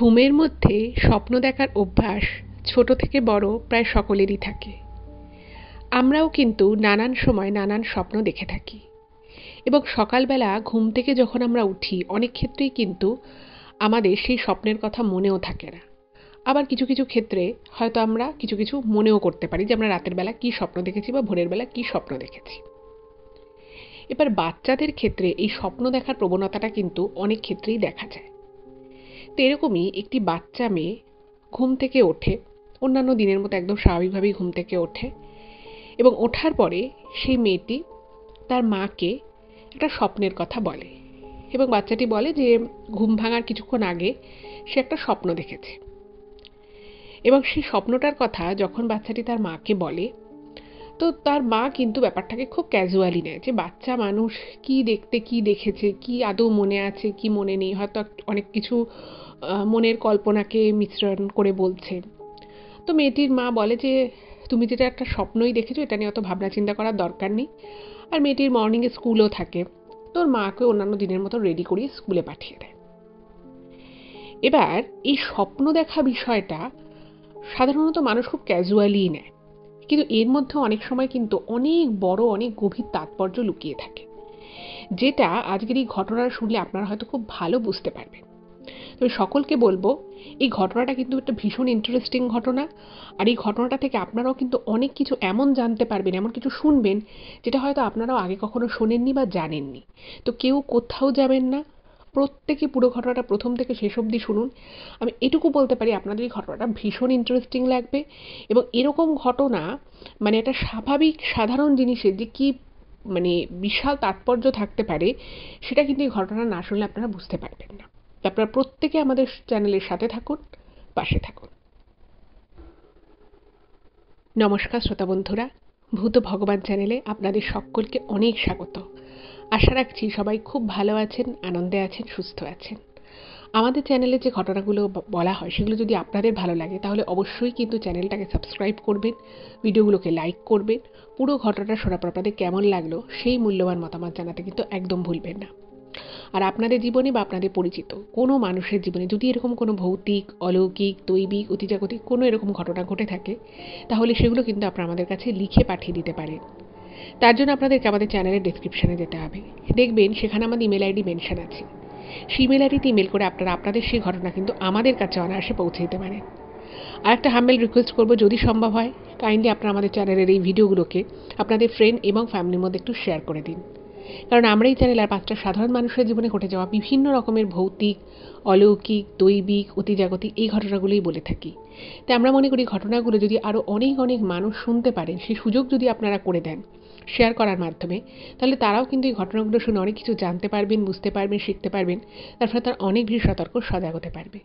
ঘুমের মধ্যে স্বপ্ন দেখার অভ্যাস ছোট থেকে বড় প্রায় সকলেরই থাকে। আমরাও কিন্তু নানান সময় নানান স্বপ্ন দেখে থাকি এবং সকালবেলা ঘুম থেকে যখন আমরা উঠি অনেক ক্ষেত্রেই কিন্তু আমাদের সেই স্বপ্নের কথা মনেও থাকে না। আবার কিছু কিছু ক্ষেত্রে হয়তো আমরা কিছু কিছু মনেও করতে পারি যে আমরা রাতের বেলা কী স্বপ্ন দেখেছি বা ভোরের বেলা কী স্বপ্ন দেখেছি। এবার বাচ্চাদের ক্ষেত্রে এই স্বপ্ন দেখার প্রবণতাটা কিন্তু অনেক ক্ষেত্রেই দেখা যায়। তো এরকমই একটি বাচ্চা মেয়ে ঘুম থেকে ওঠে, অন্যান্য দিনের মতো একদম স্বাভাবিকভাবেই ঘুম থেকে ওঠে এবং ওঠার পরে সেই মেয়েটি তার মাকে একটা স্বপ্নের কথা বলে এবং বাচ্চাটি বলে যে ঘুম ভাঙার কিছুক্ষণ আগে সে একটা স্বপ্ন দেখেছে এবং সেই স্বপ্নটার কথা যখন বাচ্চাটি তার মাকে বলে তো তার মা কিন্তু ব্যাপারটাকে খুব ক্যাজুয়ালি নেয় যে বাচ্চা মানুষ কি দেখতে কি দেখেছে, কি আদৌ মনে আছে কি মনে নেই, হয়তো অনেক কিছু মনের কল্পনাকে মিশ্রণ করে বলছে। তো মেয়েটির মা বলে যে তুমি যেটা একটা স্বপ্নই দেখেছো এটা নিয়ে অত ভাবনা চিন্তা করার দরকার নেই, আর মেয়েটির মর্নিংয়ে স্কুলও থাকে, তোর মাকে অন্যান্য দিনের মতো রেডি করিয়ে স্কুলে পাঠিয়ে দেয়। এবার এই স্বপ্ন দেখা বিষয়টা সাধারণত মানুষ খুব ক্যাজুয়ালিই নেয়, কিন্তু এর মধ্যে অনেক সময় কিন্তু অনেক বড় অনেক গভীর তাৎপর্য লুকিয়ে থাকে, যেটা আজকের এই ঘটনাটা শুনলে আপনারা হয়তো খুব ভালো বুঝতে পারবেন। তবে সকলকে বলবো এই ঘটনাটা কিন্তু একটা ভীষণ ইন্টারেস্টিং ঘটনা, আর এই ঘটনাটা থেকে আপনারাও কিন্তু অনেক কিছু এমন জানতে পারবেন, এমন কিছু শুনবেন যেটা হয়তো আপনারাও আগে কখনো শোনেননি বা জানেননি। তো কেউ কোথাও যাবেন না, প্রত্যেকে পুরো ঘটনাটা প্রথম থেকে শেষ অবধি শুনুন। আমি এটুকু বলতে পারি আপনাদের এই ঘটনাটা ভীষণ ইন্টারেস্টিং লাগবে এবং এরকম ঘটনা মানে একটা স্বাভাবিক সাধারণ জিনিসের যে কি মানে বিশাল তাৎপর্য থাকতে পারে সেটা কিন্তু এই ঘটনা না শুনলে আপনারা বুঝতে পারবেন না। আপনারা প্রত্যেকে আমাদের চ্যানেলের সাথে থাকুন, পাশে থাকুন। নমস্কার শ্রোতা বন্ধুরা, ভূত ভগবান চ্যানেলে আপনাদের সকলকে অনেক স্বাগত। আশা রাখছি সবাই খুব ভালো আছেন, আনন্দে আছেন, সুস্থ আছেন। আমাদের চ্যানেলে যে ঘটনাগুলো বলা হয় সেগুলো যদি আপনাদের ভালো লাগে তাহলে অবশ্যই কিন্তু চ্যানেলটাকে সাবস্ক্রাইব করবেন, ভিডিওগুলোকে লাইক করবেন। পুরো ঘটনাটা শোনার পর আপনাদের কেমন লাগলো সেই মূল্যবান মতামত জানাতে কিন্তু একদম ভুলবেন না। আর আপনাদের জীবনে বা আপনাদের পরিচিত কোনো মানুষের জীবনে যদি এরকম কোনো ভৌতিক, অলৌকিক, দৈবিক, অতিজাগতিক কোনো এরকম ঘটনা ঘটে থাকে তাহলে সেগুলো কিন্তু আপনারা আমাদের কাছে লিখে পাঠিয়ে দিতে পারেন। তার জন্য আপনাদেরকে আমাদের চ্যানেলের ডেসক্রিপশানে যেতে হবে, দেখবেন সেখানে আমাদের ইমেল আইডি মেনশন আছে। সেই ইমেল আইডিতে ইমেল করে আপনারা আপনাদের সেই ঘটনা কিন্তু আমাদের কাছে অনায়াসে পৌঁছে দিতে পারেন। আর একটা হাম্বেল রিকোয়েস্ট করবো, যদি সম্ভব হয় কাইন্ডলি আপনারা আমাদের চ্যানেলের এই ভিডিওগুলোকে আপনাদের ফ্রেন্ড এবং ফ্যামিলির মধ্যে একটু শেয়ার করে দিন, কারণ আমরা এই চ্যানেল আর 5টা সাধারণ মানুষের জীবনে ঘটে যাওয়া বিভিন্ন রকমের ভৌতিক, অলৌকিক, দৈবিক, অতিজাগতিক এই ঘটনাগুলোই বলে থাকি। তাই আমরা মনে করি ঘটনাগুলো যদি আরও অনেক অনেক মানুষ শুনতে পারেন, সেই সুযোগ যদি আপনারা করে দেন শেয়ার করার মাধ্যমে, তাহলে তারাও কিন্তু এই ঘটনাগুলো শুনে অনেক কিছু জানতে পারবেন, বুঝতে পারবেন, শিখতে পারবেন, তার ফলে তারা অনেক বেশি সতর্ক সজাগ হতে পারবে।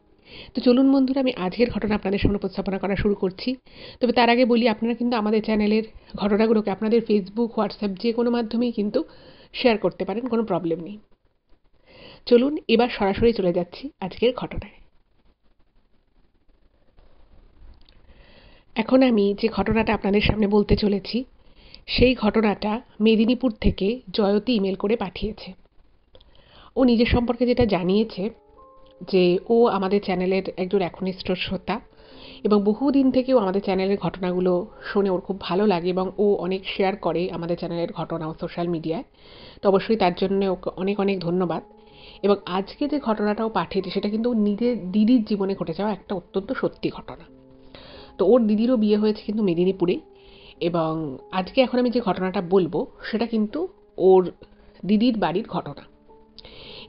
তো চলুন বন্ধুরা, আমি আজকের ঘটনা আপনাদের সামনে উপস্থাপনা করা শুরু করছি। তবে তার আগে বলি, আপনারা কিন্তু আমাদের চ্যানেলের ঘটনাগুলোকে আপনাদের ফেসবুক, হোয়াটসঅ্যাপ যে কোনো মাধ্যমেই কিন্তু শেয়ার করতে পারেন, কোনো প্রবলেম নেই। চলুন এবার সরাসরি চলে যাচ্ছি আজকের ঘটনায়। এখন আমি যে ঘটনাটা আপনাদের সামনে বলতে চলেছি সেই ঘটনাটা মেদিনীপুর থেকে জয়তী ইমেল করে পাঠিয়েছে। ও নিজের সম্পর্কে যেটা জানিয়েছে যে ও আমাদের চ্যানেলের একজন একনিষ্ঠ শ্রোতা এবং বহুদিন থেকেও আমাদের চ্যানেলের ঘটনাগুলো শুনে ওর খুব ভালো লাগে এবং ও অনেক শেয়ার করে আমাদের চ্যানেলের ঘটনা ও সোশ্যাল মিডিয়ায়। তো অবশ্যই তার জন্য ওকে অনেক অনেক ধন্যবাদ। এবং আজকে যে ঘটনাটাও পাঠিয়েছে সেটা কিন্তু ওর নিজের দিদির জীবনে ঘটে যাওয়া একটা অত্যন্ত সত্যি ঘটনা। তো ওর দিদিরও বিয়ে হয়েছে কিন্তু মেদিনীপুরে, এবং আজকে এখন আমি যে ঘটনাটা বলবো সেটা কিন্তু ওর দিদির বাড়ির ঘটনা।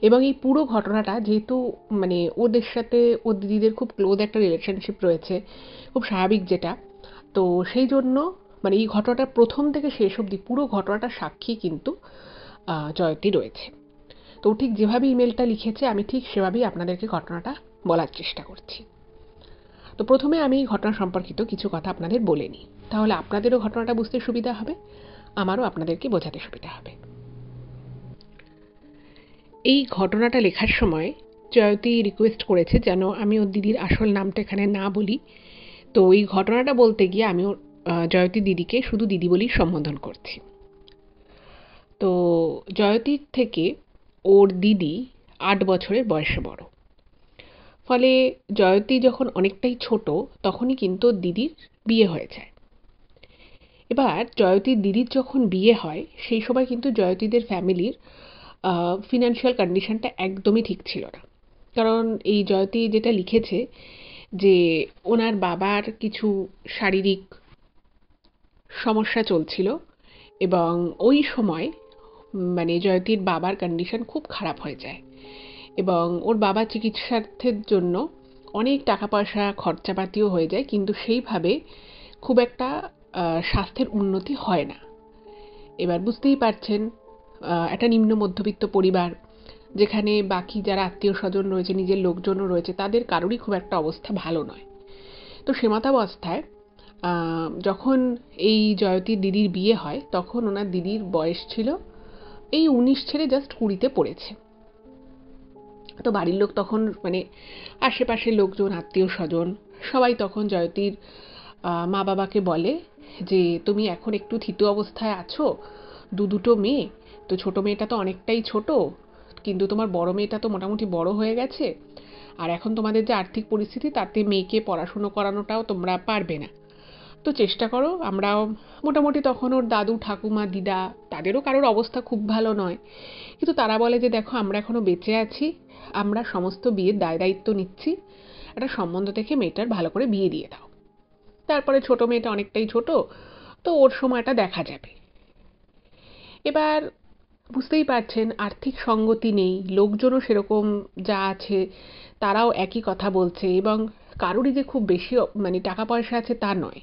এবং এই পুরো ঘটনাটা যেহেতু মানে ওদের সাথে ওর দিদিদের খুব ক্লোজ একটা রিলেশনশিপ রয়েছে, খুব স্বাভাবিক যেটা, তো সেই জন্য মানে এই ঘটনাটার প্রথম থেকে শেষ অবধি পুরো ঘটনাটার সাক্ষী কিন্তু জয়তী রয়েছে। তো ঠিক যেভাবে ইমেলটা লিখেছে আমি ঠিক সেভাবেই আপনাদেরকে ঘটনাটা বলার চেষ্টা করছি। তো প্রথমে আমি ঘটনা সম্পর্কিত কিছু কথা আপনাদের বলে নিই, তাহলে আপনাদেরও ঘটনাটা বুঝতে সুবিধা হবে, আমারও আপনাদেরকে বোঝাতে সুবিধা হবে। এই ঘটনাটা লেখার সময় জয়তী রিকোয়েস্ট করেছে যেন আমি ওর দিদির আসল নামটা এখানে না বলি। তো এই ঘটনাটা বলতে গিয়ে আমি ওর জয়তী দিদিকে শুধু দিদি বলেই সম্বোধন করছি। তো জয়তীর থেকে ওর দিদি 8 বছরের বয়সে বড়, ফলে জয়তী যখন অনেকটাই ছোট তখনই কিন্তু ওর দিদির বিয়ে হয়ে যায়। এবার জয়তীর দিদির যখন বিয়ে হয় সেই সময় কিন্তু জয়তীদের ফ্যামিলির ফিনান্সিয়াল কন্ডিশনটা একদমই ঠিক ছিল না। কারণ এই জয়তী যেটা লিখেছে যে ওনার বাবার কিছু শারীরিক সমস্যা চলছিল এবং ওই সময় মানে জয়তীর বাবার কন্ডিশন খুব খারাপ হয়ে যায় এবং ওর বাবা চিকিৎসার্থের জন্য অনেক টাকা পয়সা খরচাপাতিও হয়ে যায়, কিন্তু সেইভাবে খুব একটা স্বাস্থ্যের উন্নতি হয় না। এবার বুঝতেই পারছেন একটা নিম্ন মধ্যবিত্ত পরিবার, যেখানে বাকি যারা আত্মীয় স্বজন রয়েছে, নিজের লোকজনও রয়েছে, তাদের কারোরই খুব একটা অবস্থা ভালো নয়। তো সেমাতাবস্থায় যখন এই জয়তীর দিদির বিয়ে হয় তখন ওনার দিদির বয়স ছিল এই 19 ছেড়ে জাস্ট 20-তে পড়েছে। তো বাড়ির লোক তখন মানে আশেপাশের লোকজন, আত্মীয় স্বজন সবাই তখন জয়তীর মা বাবাকে বলে যে তুমি এখন একটু থিতু অবস্থায় আছো, দুটো মেয়ে, তো ছোট মেয়েটা তো অনেকটাই ছোট, কিন্তু তোমার বড় মেয়েটা তো মোটামুটি বড় হয়ে গেছে, আর এখন তোমাদের যে আর্থিক পরিস্থিতি তাতে মেয়েকে পড়াশুনো করানোটাও তোমরা পারবে না, তো চেষ্টা করো। আমরাও মোটামুটি তখন ওর দাদু ঠাকুমা দিদা তাদেরও কারোর অবস্থা খুব ভালো নয়, কিন্তু তারা বলে যে দেখো আমরা এখনো বেঁচে আছি, আমরা সমস্ত বিয়ের দায় দায়িত্ব নিচ্ছি, একটা সম্বন্ধ দেখে মেয়েটার ভালো করে বিয়ে দিয়ে দাও, তারপরে ছোট মেয়েটা অনেকটাই ছোট, তো ওর সময়টা দেখা যাবে। এবার বুঝতেই পারছেন আর্থিক সঙ্গতি নেই, লোকজনও সেরকম যা আছে তারাও একই কথা বলছে এবং কারোরই যে খুব বেশি মানে টাকা পয়সা আছে তা নয়।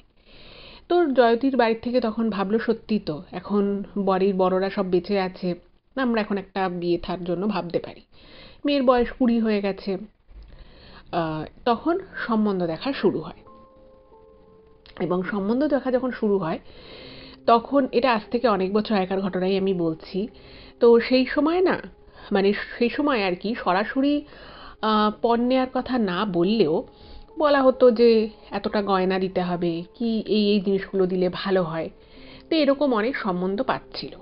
তো জয়তীর বাড়ির থেকে তখন ভাবলো সত্যি তো এখন বাড়ির বড়রা সব বেঁচে আছে, আমরা এখন একটা বিয়ে থার জন্য ভাবতে পারি। মেয়ের বয়স 20 হয়ে গেছে। তখন সম্বন্ধ দেখা শুরু হয় এবং সম্বন্ধ দেখা যখন শুরু হয় তখন এটা আজ থেকে অনেক বছর আগেকার ঘটনাই আমি বলছি। তো সেই সময় না মানে সেই সময় আর কি সরাসরি পণ নেওয়ার কথা না বললেও বলা হতো যে এতটা গয়না দিতে হবে, কি এই জিনিসগুলো দিলে ভালো হয়, তো এরকম অনেক সম্বন্ধ পাচ্ছিল।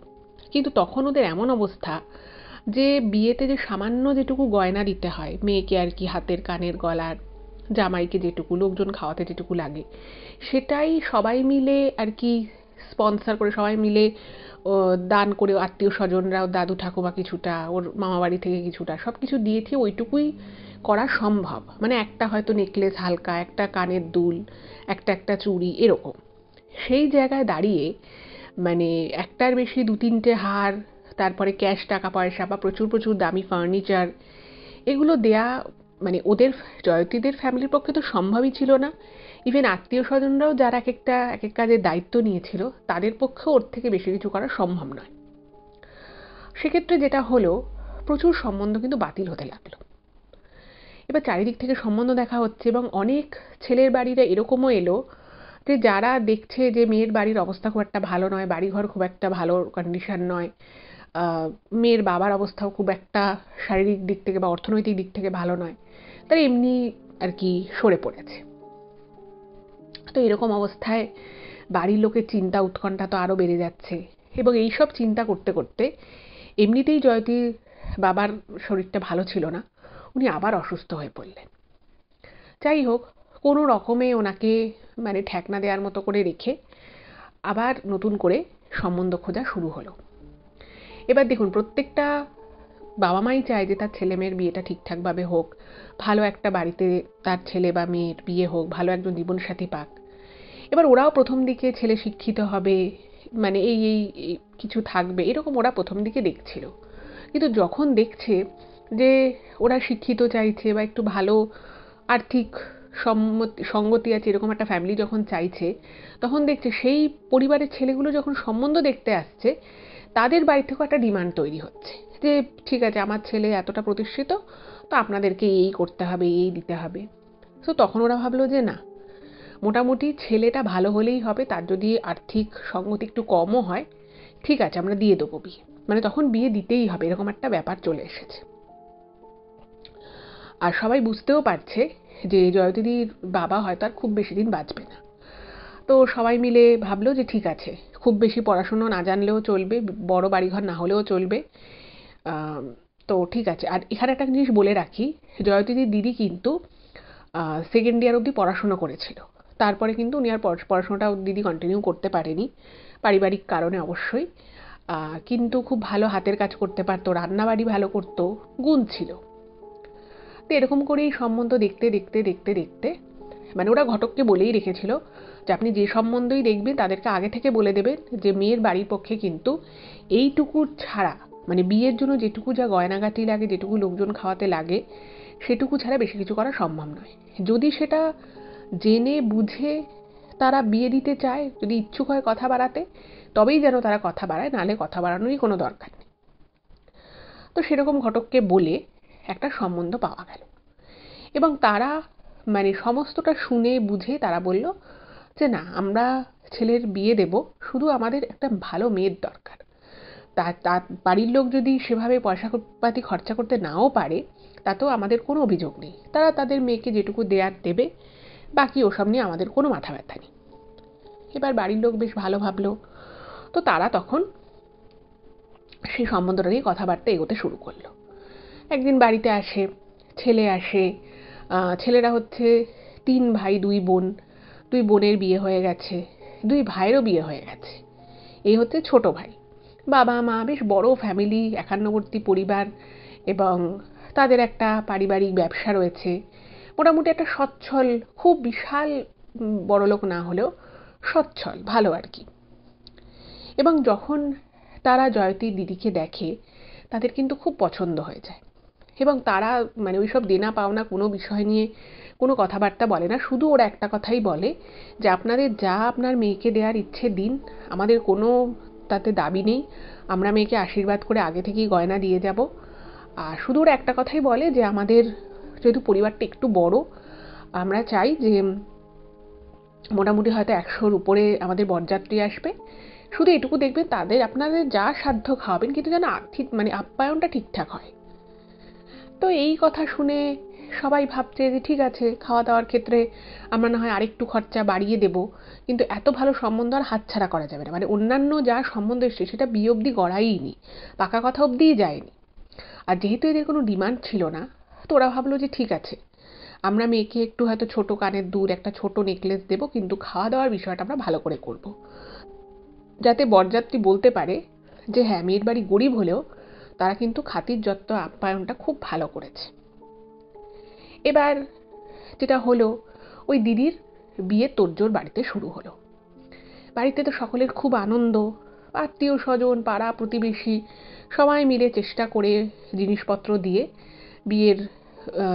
কিন্তু তখন ওদের এমন অবস্থা যে বিয়েতে যে সামান্য যেটুকু গয়না দিতে হয় মেয়েকে আর কি, হাতের কানের গলার, জামাইকে যেটুকু, লোকজন খাওয়াতে যেটুকু লাগে, সেটাই সবাই মিলে আর কি স্পন্সর করে, সবাই মিলে দান করে, আত্মীয় স্বজনরাও, দাদু ঠাকুমা কিছুটা, ওর মামা বাড়ি থেকে কিছুটা, সব কিছু দিয়েছি, ওইটুকুই করা সম্ভব। মানে একটা হয়তো নেকলেস হালকা, একটা কানের দুল, একটা চুড়ি, এরকম। সেই জায়গায় দাঁড়িয়ে মানে একটার বেশি 2-3টে হার, তারপরে ক্যাশ টাকা পয়সা বা প্রচুর প্রচুর দামি ফার্নিচার, এগুলো দেয়া মানে ওদের জয়তীদের ফ্যামিলির পক্ষে তো সম্ভবই ছিল না। ইভেন আত্মীয় স্বজনরাও যারা এক এক কাজের দায়িত্ব নিয়েছিল তাদের পক্ষে ওর থেকে বেশি কিছু করা সম্ভব নয়। সেক্ষেত্রে যেটা হলো, প্রচুর সম্বন্ধ কিন্তু বাতিল হতে লাগলো। এবার চারিদিক থেকে সম্বন্ধ দেখা হচ্ছে এবং অনেক ছেলের বাড়িরা এরকমও এলো যে যারা দেখছে যে মেয়ের বাড়ির অবস্থা খুব একটা ভালো নয়, বাড়িঘর খুব একটা ভালো কন্ডিশন নয়, মেয়ের বাবার অবস্থাও খুব একটা শারীরিক দিক থেকে বা অর্থনৈতিক দিক থেকে ভালো নয়, তারা এমনি আর কি সরে পড়েছে। তো এরকম অবস্থায় বাড়ির লোকের চিন্তা উৎকণ্ঠা তো আরও বেড়ে যাচ্ছে এবং এইসব চিন্তা করতে করতে এমনিতেই জয়তীর বাবার শরীরটা ভালো ছিল না, উনি আবার অসুস্থ হয়ে পড়লেন। যাই হোক, কোনো রকমে ওনাকে মানে ঠেকনা দেওয়ার মতো করে রেখে আবার নতুন করে সম্বন্ধ খোঁজা শুরু হলো। এবার দেখুন, প্রত্যেকটা বাবা মাই চায় যে তার ছেলে মেয়ের বিয়েটা ঠিকঠাকভাবে হোক, ভালো একটা বাড়িতে তার ছেলে বা মেয়ের বিয়ে হোক, ভালো একজন জীবনসাথী পাক। এবার ওরাও প্রথম দিকে ছেলে শিক্ষিত হবে, মানে এই এই কিছু থাকবে এরকম ওরা প্রথম দিকে দেখছিল। কিন্তু যখন দেখছে যে ওরা শিক্ষিত চাইছে বা একটু ভালো আর্থিক সঙ্গতি আছে এরকম একটা ফ্যামিলি যখন চাইছে, তখন দেখছে সেই পরিবারের ছেলেগুলো যখন সম্বন্ধ দেখতে আসছে তাদের বাড়ি থেকেও একটা ডিমান্ড তৈরি হচ্ছে যে ঠিক আছে আমার ছেলে এতটা প্রতিষ্ঠিত, তো আপনাদেরকে এই করতে হবে, এই দিতে হবে। তো তখন ওরা ভাবলো যে না, মোটামুটি ছেলেটা ভালো হলেই হবে, তার যদি আর্থিক সঙ্গতি একটু কমও হয় ঠিক আছে আমরা দিয়ে দেবো বিয়ে, মানে তখন বিয়ে দিতেই হবে, এরকম একটা ব্যাপার চলে এসেছে। আর সবাই বুঝতেও পারছে যে জয়তীদির বাবা হয়তো আর খুব বেশি দিন বাঁচবে না। তো সবাই মিলে ভাবলো যে ঠিক আছে, খুব বেশি পড়াশুনো না জানলেও চলবে, বড় বাড়িঘর না হলেও চলবে, তো ঠিক আছে। আর এখানে একটা জিনিস বলে রাখি, জয়তীদির দিদি কিন্তু সেকেন্ড ইয়ার অবধি পড়াশুনো করেছিল। তারপরে কিন্তু উনি আর পড়াশোনাটা দিদি কন্টিনিউ করতে পারেনি, পারিবারিক কারণে অবশ্যই। কিন্তু খুব ভালো হাতের কাজ করতে পারতো, রান্নাবাড়ি ভালো করতো, গুণ ছিল। তো এরকম করেই সম্বন্ধ দেখতে দেখতে দেখতে দেখতে মানে ওরা ঘটককে বলেই রেখেছিল যে আপনি যে সম্বন্ধই দেখবেন তাদেরকে আগে থেকে বলে দেবেন যে মেয়ের বাড়ির পক্ষে কিন্তু এইটুকু ছাড়া, মানে বিয়ের জন্য যেটুকু যা গয়নাগাটি লাগে, যেটুকু লোকজন খাওয়াতে লাগে, সেটুকু ছাড়া বেশি কিছু করা সম্ভব নয়। যদি সেটা জেনে বুঝে তারা বিয়ে দিতে চায়, যদি ইচ্ছুক হয় কথা বাড়াতে, তবেই যেন তারা কথা বাড়ায়, নাহলে কথা বাড়ানোরই কোনো দরকার নেই। তো সেরকম ঘটককে বলে একটা সম্বন্ধ পাওয়া গেল, এবং তারা মানে সমস্তটা শুনে বুঝে তারা বলল যে না, আমরা ছেলের বিয়ে দেব, শুধু আমাদের একটা ভালো মেয়ের দরকার। তার বাড়ির লোক যদি সেভাবে পয়সা পাতি খরচা করতে নাও পারে, তাতেও আমাদের কোনো অভিযোগ নেই, তারা তাদের মেয়েকে যেটুকু দেয়ার দেবে, বাকি ওসব নিয়ে আমাদের কোনো মাথা ব্যথা নেই। এবার বাড়ির লোক বেশ ভালো ভাবলো। তো তারা তখন সেই সম্বন্ধটা নিয়ে কথাবার্তা এগোতে শুরু করলো। একদিন বাড়িতে আসে, ছেলে আসে। ছেলেরা হচ্ছে 3 ভাই 2 বোন। 2 বোনের বিয়ে হয়ে গেছে, 2 ভাইয়েরও বিয়ে হয়ে গেছে। এই হচ্ছে ছোট ভাই। বাবা মা, বেশ বড় ফ্যামিলি, একান্নবর্তী পরিবার, এবং তাদের একটা পারিবারিক ব্যবসা রয়েছে। মোটামুটি একটা সচ্ছল, খুব বিশাল বড়লোক না হলেও সচ্ছল, ভালো আর কি। এবং যখন তারা জয়তীর দিদিকে দেখে, তাদের কিন্তু খুব পছন্দ হয়ে যায়, এবং তারা মানে ওইসব দেনা পাওনা কোনো বিষয় নিয়ে কোনো কথাবার্তা বলে না। শুধু ওরা একটা কথাই বলে যে আপনাদের যা আপনার মেয়েকে দেওয়ার ইচ্ছে দিন, আমাদের কোনো তাতে দাবি নেই, আমরা মেয়েকে আশীর্বাদ করে আগে থেকেই গয়না দিয়ে যাব। আর শুধু ওরা একটা কথাই বলে যে আমাদের যেহেতু পরিবারটা একটু বড়, আমরা চাই যে মোটামুটি হয়তো 100-র উপরে আমাদের বরযাত্রী আসবে, শুধু এটুকু দেখবেন তাদের আপনাদের যা সাধ্য খাওয়াবেন, কিন্তু যেন আর্থিক মানে আপ্যায়নটা ঠিকঠাক হয়। তো এই কথা শুনে সবাই ভাবছে যে ঠিক আছে, খাওয়া দাওয়ার ক্ষেত্রে আমরা না হয় আরেকটু খরচা বাড়িয়ে দেব, কিন্তু এত ভালো সম্বন্ধ আর হাতছাড়া করা যাবে না। মানে অন্যান্য যা সম্বন্ধ এসছে সেটা বিয়ে অবধি গড়াইনি, পাকা কথা অবধিই যায়নি। আর যেহেতু এদের কোনো ডিমান্ড ছিল না, তো ওরা ভাবলো যে ঠিক আছে, আমরা মেয়েকে একটু হয়তো ছোট কানের দুল, একটা ছোট নেকলেস দেবো, কিন্তু খাওয়া দাওয়ার বিষয়টা আমরা ভালো করে করব, যাতে বরযাত্রী বলতে পারে যে হ্যাঁ, মেয়ের বাড়ি গরিব হলেও তারা কিন্তু খাতির যত্ন আপ্যায়নটা খুব ভালো করেছে। এবার যেটা হলো, ওই দিদির বিয়ের তোড়জোড় বাড়িতে শুরু হলো। বাড়িতে তো সকলের খুব আনন্দ, আত্মীয় স্বজন, পাড়া প্রতিবেশী সবাই মিলে চেষ্টা করে জিনিসপত্র দিয়ে বিয়ের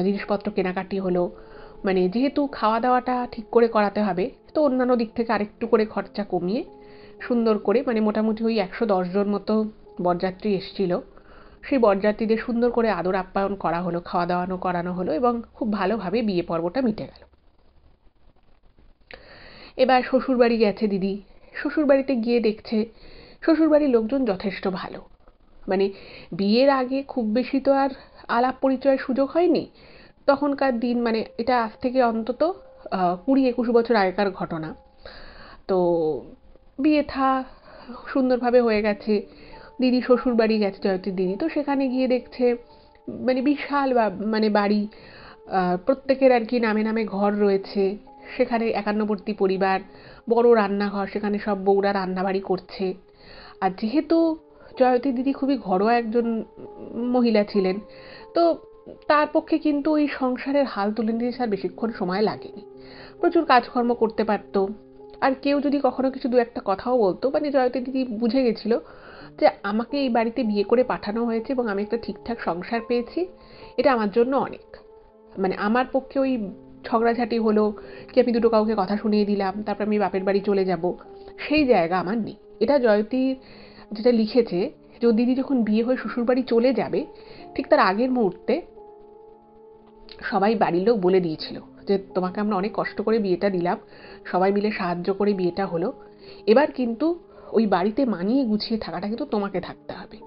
জিনিসপত্র কেনাকাটি হলো। মানে যেহেতু খাওয়া দাওয়াটা ঠিক করে করাতে হবে, তো অন্যান্য দিক থেকে আরেকটু করে খরচা কমিয়ে সুন্দর করে, মানে মোটামুটি ওই 110 জন মতো বরযাত্রী এসেছিল, সেই বরযাত্রীদের সুন্দর করে আদর আপ্যায়ন করা হলো, খাওয়া দাওয়ানো করানো হলো, এবং খুব ভালোভাবে বিয়ে পর্বটা মিটে গেল। এবার শ্বশুরবাড়ি গেছে দিদি। শ্বশুরবাড়িতে গিয়ে দেখছে শ্বশুরবাড়ির লোকজন যথেষ্ট ভালো। মানে বিয়ের আগে খুব বেশি তো আর আলাপ পরিচয়ের সুযোগ হয়নি তখনকার দিন, মানে এটা আজ থেকে অন্তত 20-21 বছর আগেকার ঘটনা। তো বিয়ে থা সুন্দরভাবে হয়ে গেছে। দিদি শ্বশুর বাড়ি গেছে, জয়তীর দিদি, তো সেখানে গিয়ে দেখছে মানে বিশাল মানে বাড়ি, প্রত্যেকের আর কি নামে নামে ঘর রয়েছে, সেখানে একান্নবর্তী পরিবার, বড় রান্নাঘর, সেখানে সব বউরা রান্নাবাড়ি করছে। আর যেহেতু জয়তী দিদি খুবই ঘরোয়া একজন মহিলা ছিলেন, তো তার পক্ষে কিন্তু ওই সংসারের হাল তুলে নিতে আর বেশিক্ষণ সময় লাগেনি, প্রচুর কাজকর্ম করতে পারতো। আর কেউ যদি কখনো কিছু দু একটা কথাও বলতো, মানে জয়তী দিদি বুঝে গেছিল যে আমাকে এই বাড়িতে বিয়ে করে পাঠানো হয়েছে এবং আমি একটা ঠিকঠাক সংসার পেয়েছি, এটা আমার জন্য অনেক। মানে আমার পক্ষে ওই ঝগড়াঝাটি হলো কি আমি দুটো কাউকে কথা শুনিয়ে দিলাম, তারপর আমি বাপের বাড়ি চলে যাব, সেই জায়গা আমার নেই। এটা জয়তী যেটা লিখেছে, যে দিদি যখন বিয়ে হয়ে শ্বশুরবাড়ি চলে যাবে, ঠিক তার আগের মুহূর্তে সবাই বাড়ির লোক বলে দিয়েছিল যে তোমাকে আমরা অনেক কষ্ট করে বিয়েটা দিলাম, সবাই মিলে সাহায্য করে বিয়েটা হলো, এবার কিন্তু ওই বাড়িতে মানিয়ে গুছিয়ে থাকাটা কিন্তু তোমাকে থাকতে হবে,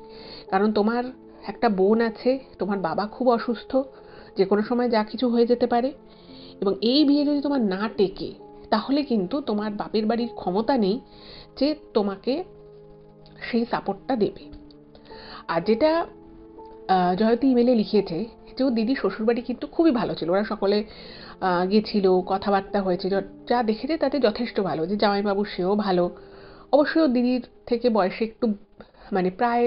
কারণ তোমার একটা বোন আছে, তোমার বাবা খুব অসুস্থ, যে কোনো সময় যা কিছু হয়ে যেতে পারে, এবং এই বিয়ে যদি তোমার না টেকে, তাহলে কিন্তু তোমার বাপের বাড়ির ক্ষমতা নেই যে তোমাকে সেই সাপোর্টটা দেবে। আর যেটা জয়তী ইমেলে লিখেছে, যে ও দিদি শ্বশুরবাড়ি কিন্তু খুবই ভালো ছিল, ওরা সকলে গেছিল, কথাবার্তা হয়েছে, যা দেখেছে তাতে যথেষ্ট ভালো, যে জামাইবাবু সেও ভালো। অবশ্যই ওর দিদির থেকে বয়সে একটু মানে প্রায়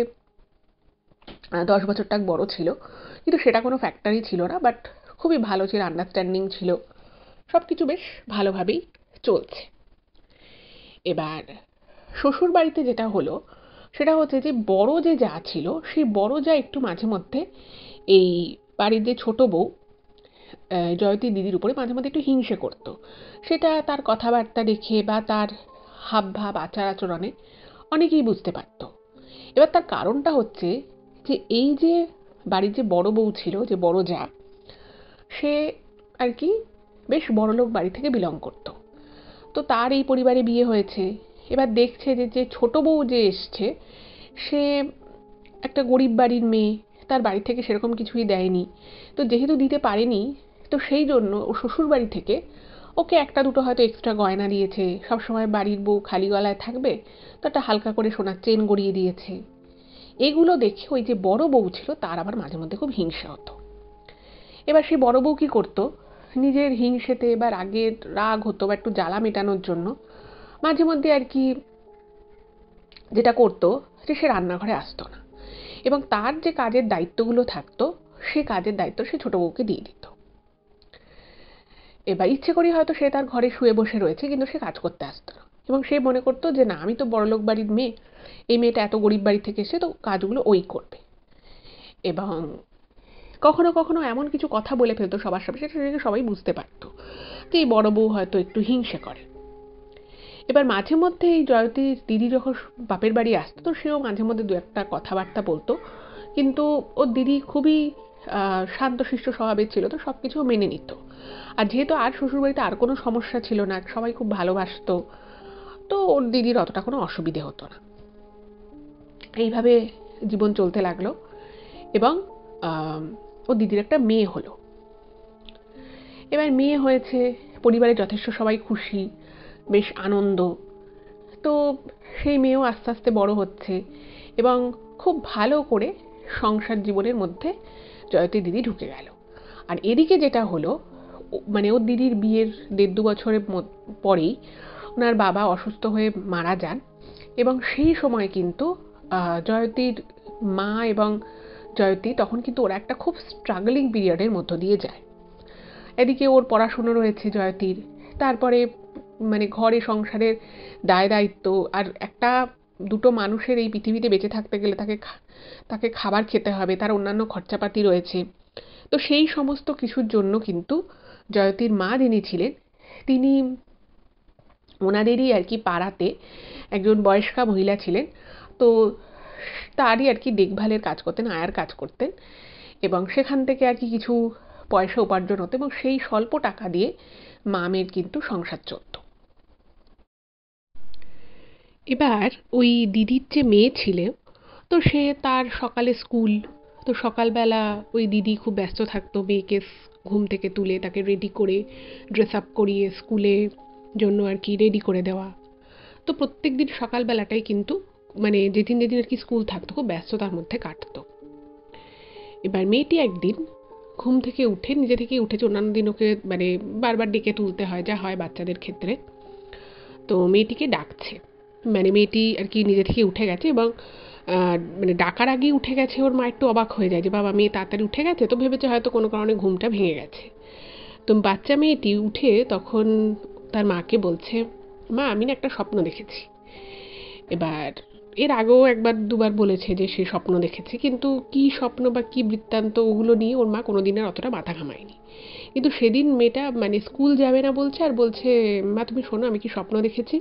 10 বছর বড় ছিল, কিন্তু সেটা কোনো ফ্যাক্টরই ছিল না। বাট খুবই ভালো ছিল, আন্ডারস্ট্যান্ডিং ছিল, সব কিছু বেশ ভালোভাবেই চলছে। এবার শ্বশুর বাড়িতে যেটা হলো সেটা হচ্ছে যে বড় যে যা ছিল, সেই বড় যা একটু মাঝে মধ্যে এই বাড়ির যে ছোট বউ জয়তী দিদির উপরে মাঝে মধ্যে একটু হিংসে করতো। সেটা তার কথাবার্তা দেখে বা তার হাবভাব আচার আচরণে অনেকেই বুঝতে পারতো। এবার তার কারণটা হচ্ছে যে এই যে বাড়ির যে বড় বউ ছিল, যে বড় যা, সে আর কি বেশ বড়লোক বাড়ি থেকে বিলং করতো। তো তার এই পরিবারে বিয়ে হয়েছে। এবার দেখছে যে যে ছোট বউ যে এসছে, সে একটা গরিব বাড়ির মেয়ে, তার বাড়ি থেকে সেরকম কিছুই দেয়নি। তো যেহেতু দিতে পারেনি, তো সেই জন্য ও শ্বশুর বাড়ি থেকে ওকে একটা দুটো হয়তো এক্সট্রা গয়না দিয়েছে, সবসময় বাড়ির বউ খালি গলায় থাকবে, তো একটা হালকা করে সোনার চেন গড়িয়ে দিয়েছে। এগুলো দেখে ওই যে বড় বউ ছিল তার আবার মাঝে মধ্যে খুব হিংসা হতো। এবার সেই বড় বউ কি করতো, নিজের হিংসেতে বা রাগের রাগ হতো বা একটু জ্বালা মেটানোর জন্য মাঝে মধ্যে আর কি যেটা করতো, যে সে রান্নাঘরে আসতো না, এবং তার যে কাজের দায়িত্বগুলো থাকতো সে কাজের দায়িত্ব সে ছোট বউকে দিয়ে দিত। এবার ইচ্ছে করেই হয়তো সে তার ঘরে শুয়ে বসে রয়েছে, কিন্তু সে কাজ করতে আসতো না, এবং সে মনে করতো যে না, আমি তো বড়লোক বাড়ির মেয়ে, এই মেয়েটা এত গরিব বাড়ি থেকে এসে, তো কাজগুলো ওই করবে। এবং কখনো কখনো এমন কিছু কথা বলে ফেলতো সবার সামনে, সেটা সবাই বুঝতে পারতো যে এই বড় বউ হয়তো একটু হিংসে করে। এবার মাঝে মধ্যে এই জয়তীর দিদি যখন বাপের বাড়ি আসতো, তো সেও মাঝে মধ্যে দু একটা কথাবার্তা বলতো, কিন্তু ওর দিদি খুবই শান্তশিষ্ট স্বভাবের ছিল, তো সব কিছু মেনে নিত। আর যেহেতু আর শ্বশুরবাড়িতে আর কোনো সমস্যা ছিল না, সবাই খুব ভালোবাসতো, তো ওর দিদির অতটা কোনো অসুবিধে হতো না। এইভাবে জীবন চলতে লাগলো, এবং ওর দিদির একটা মেয়ে হলো। এবার মেয়ে হয়েছে, পরিবারে যথেষ্ট সবাই খুশি, বেশ আনন্দ। তো সেই মেয়েও আস্তে আস্তে বড় হচ্ছে, এবং খুব ভালো করে সংসার জীবনের মধ্যে জয়তী দিদি ঢুকে গেল। আর এদিকে যেটা হলো, মানে ওর দিদির বিয়ের 1.5-2 বছরের পরেই ওনার বাবা অসুস্থ হয়ে মারা যান। এবং সেই সময় কিন্তু জয়তীর মা এবং জয়তী তখন কিন্তু ওরা একটা খুব স্ট্রাগলিং পিরিয়ডের মধ্য দিয়ে যায়। এদিকে ওর পড়াশুনো রয়েছে জয়তীর, তারপরে মানে ঘরে সংসারের দায় দায়িত্ব, আর একটা দুটো মানুষের এই পৃথিবীতে বেঁচে থাকতে গেলে তাকে খাবার খেতে হবে, তার অন্যান্য খরচাপাতি রয়েছে। তো সেই সমস্ত কিছুর জন্য কিন্তু জয়তীর মা যিনি ছিলেন, তিনি ওনাদেরই আর কি পাড়াতে একজন বয়স্কা মহিলা ছিলেন। তো তারই আর কি দেখভালের কাজ করতেন, আয়ার কাজ করতেন, এবং সেখান থেকে আর কি কিছু পয়সা উপার্জন হতো, এবং সেই স্বল্প টাকা দিয়ে মামের কিন্তু সংসার চলত। এবার ওই দিদির যে মেয়ে ছিল, তো সে তার সকালে স্কুল, তো সকালবেলা ওই দিদি খুব ব্যস্ত থাকতো মেয়েকে ঘুম থেকে তুলে তাকে রেডি করে ড্রেস আপ করিয়ে স্কুলে জন্য আর কি রেডি করে দেওয়া। তো প্রত্যেক দিন সকালবেলাটাই কিন্তু মানে যেদিন যেদিন আর কি স্কুল থাকতো খুব ব্যস্ততার মধ্যে কাটতো। এবার মেয়েটি একদিন ঘুম থেকে উঠে, নিজে থেকেই উঠেছে, অন্যান্য দিন ওকে মানে বারবার ডেকে তুলতে হয়, যা হয় বাচ্চাদের ক্ষেত্রে। তো মেয়েটিকে ডাকছে, মানে মেয়েটি আর কি নিজে থেকে উঠে গেছে, এবং মানে ডাকার আগেই উঠে গেছে। ওর মা একটু অবাক হয়ে যায় যে বাবা মেয়ে তাড়াতাড়ি উঠে গেছে, তো ভেবেছে হয়তো কোনো কারণে ঘুমটা ভেঙে গেছে। তো বাচ্চা মেয়েটি উঠে তখন তার মাকে বলছে, মা আমি না একটা স্বপ্ন দেখেছি। এবার এর আগেও একবার দুবার বলেছে যে সে স্বপ্ন দেখেছে, কিন্তু কি স্বপ্ন বা কি বৃত্তান্ত ওগুলো নিয়ে ওর মা কোনোদিন আর অতটা মাথা ঘামায়নি। কিন্তু সেদিন মেয়েটা মানে স্কুল যাবে না বলছে, আর বলছে মা তুমি শোনো আমি কি স্বপ্ন দেখেছি।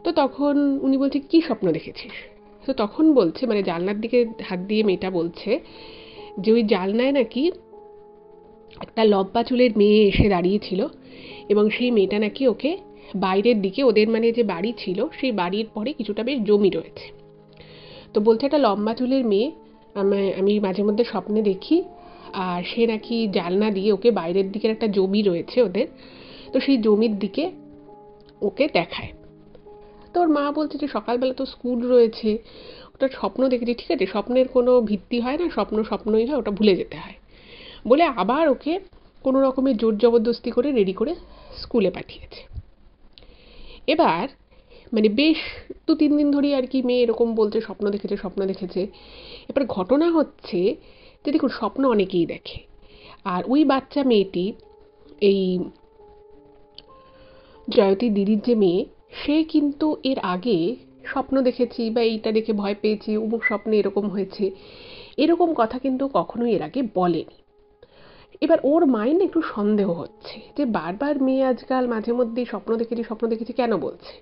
তো তখন উনি বলছে কি স্বপ্ন দেখেছিস। তো তখন বলছে, মানে জানলার দিকে হাত দিয়ে মেয়েটা বলছে যে ওই জানলায় নাকি একটা লম্বা চুলের মেয়ে এসে দাঁড়িয়েছিল, এবং সেই মেয়েটা নাকি ওকে বাইরের দিকে, ওদের মানে যে বাড়ি ছিল সেই বাড়ির পরে কিছুটা বেশ জমি রয়েছে, তো বলছে একটা লম্বা চুলের মেয়ে আমি মাঝে মধ্যে স্বপ্নে দেখি, আর সে নাকি জানলা দিয়ে ওকে বাইরের দিকের একটা জমি রয়েছে ওদের, তো সেই জমির দিকে ওকে দেখায়। তো ওর মা বলছে যে সকালবেলা তো স্কুল রয়েছে, ওটা স্বপ্ন দেখেছি, ঠিক আছে স্বপ্নের কোনো ভিত্তি হয় না, স্বপ্ন স্বপ্নই হয়, ওটা ভুলে যেতে হয়, বলে আবার ওকে কোনো রকমের জোর জবরদস্তি করে রেডি করে স্কুলে পাঠিয়েছে। এবার মানে বেশ 2-3 দিন ধরেই আর কি মেয়ে এরকম বলছে স্বপ্ন দেখেছে স্বপ্ন দেখেছে। এবার ঘটনা হচ্ছে যে দেখুন, স্বপ্ন অনেকেই দেখে, আর ওই বাচ্চা মেয়েটি, এই জয়তী দিদির যে মেয়ে, সে কিন্তু এর আগে স্বপ্ন দেখেছি বা এইটা দেখে ভয় পেয়েছি, অমুক স্বপ্নে এরকম হয়েছে, এরকম কথা কিন্তু কখনোই এর আগে বলেনি। এবার ওর মাইন্ড একটু সন্দেহ হচ্ছে যে বারবার মেয়ে আজকাল মাঝে মধ্যেই স্বপ্ন দেখেছি স্বপ্ন দেখেছি কেন বলছে।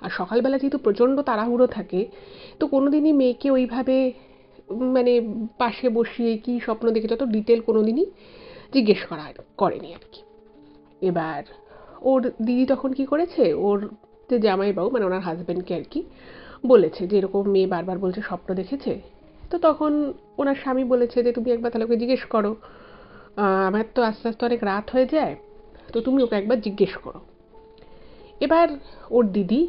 আর সকালবেলা যেহেতু প্রচণ্ড তাড়াহুড়ো থাকে, তো কোনোদিনই মেয়েকে ওইভাবে মানে পাশে বসিয়ে কি স্বপ্ন দেখেছে অত ডিটেল কোনোদিনই জিজ্ঞেস করেনি আর কি। এবার ওর দিদি তখন কি করেছে, ওর যে জামাইবাবু মানে ওনার হাজব্যান্ডকে আর কি বলেছে যে এরকম মেয়ে বারবার বলছে স্বপ্ন দেখেছে। তো তখন ওনার স্বামী বলেছে যে তুমি একবার তাহলে ওকে জিজ্ঞেস করো, আমার তো আস্তে আস্তে অনেক রাত হয়ে যায়, তো তুমি ওকে একবার জিজ্ঞেস করো। এবার ওর দিদি,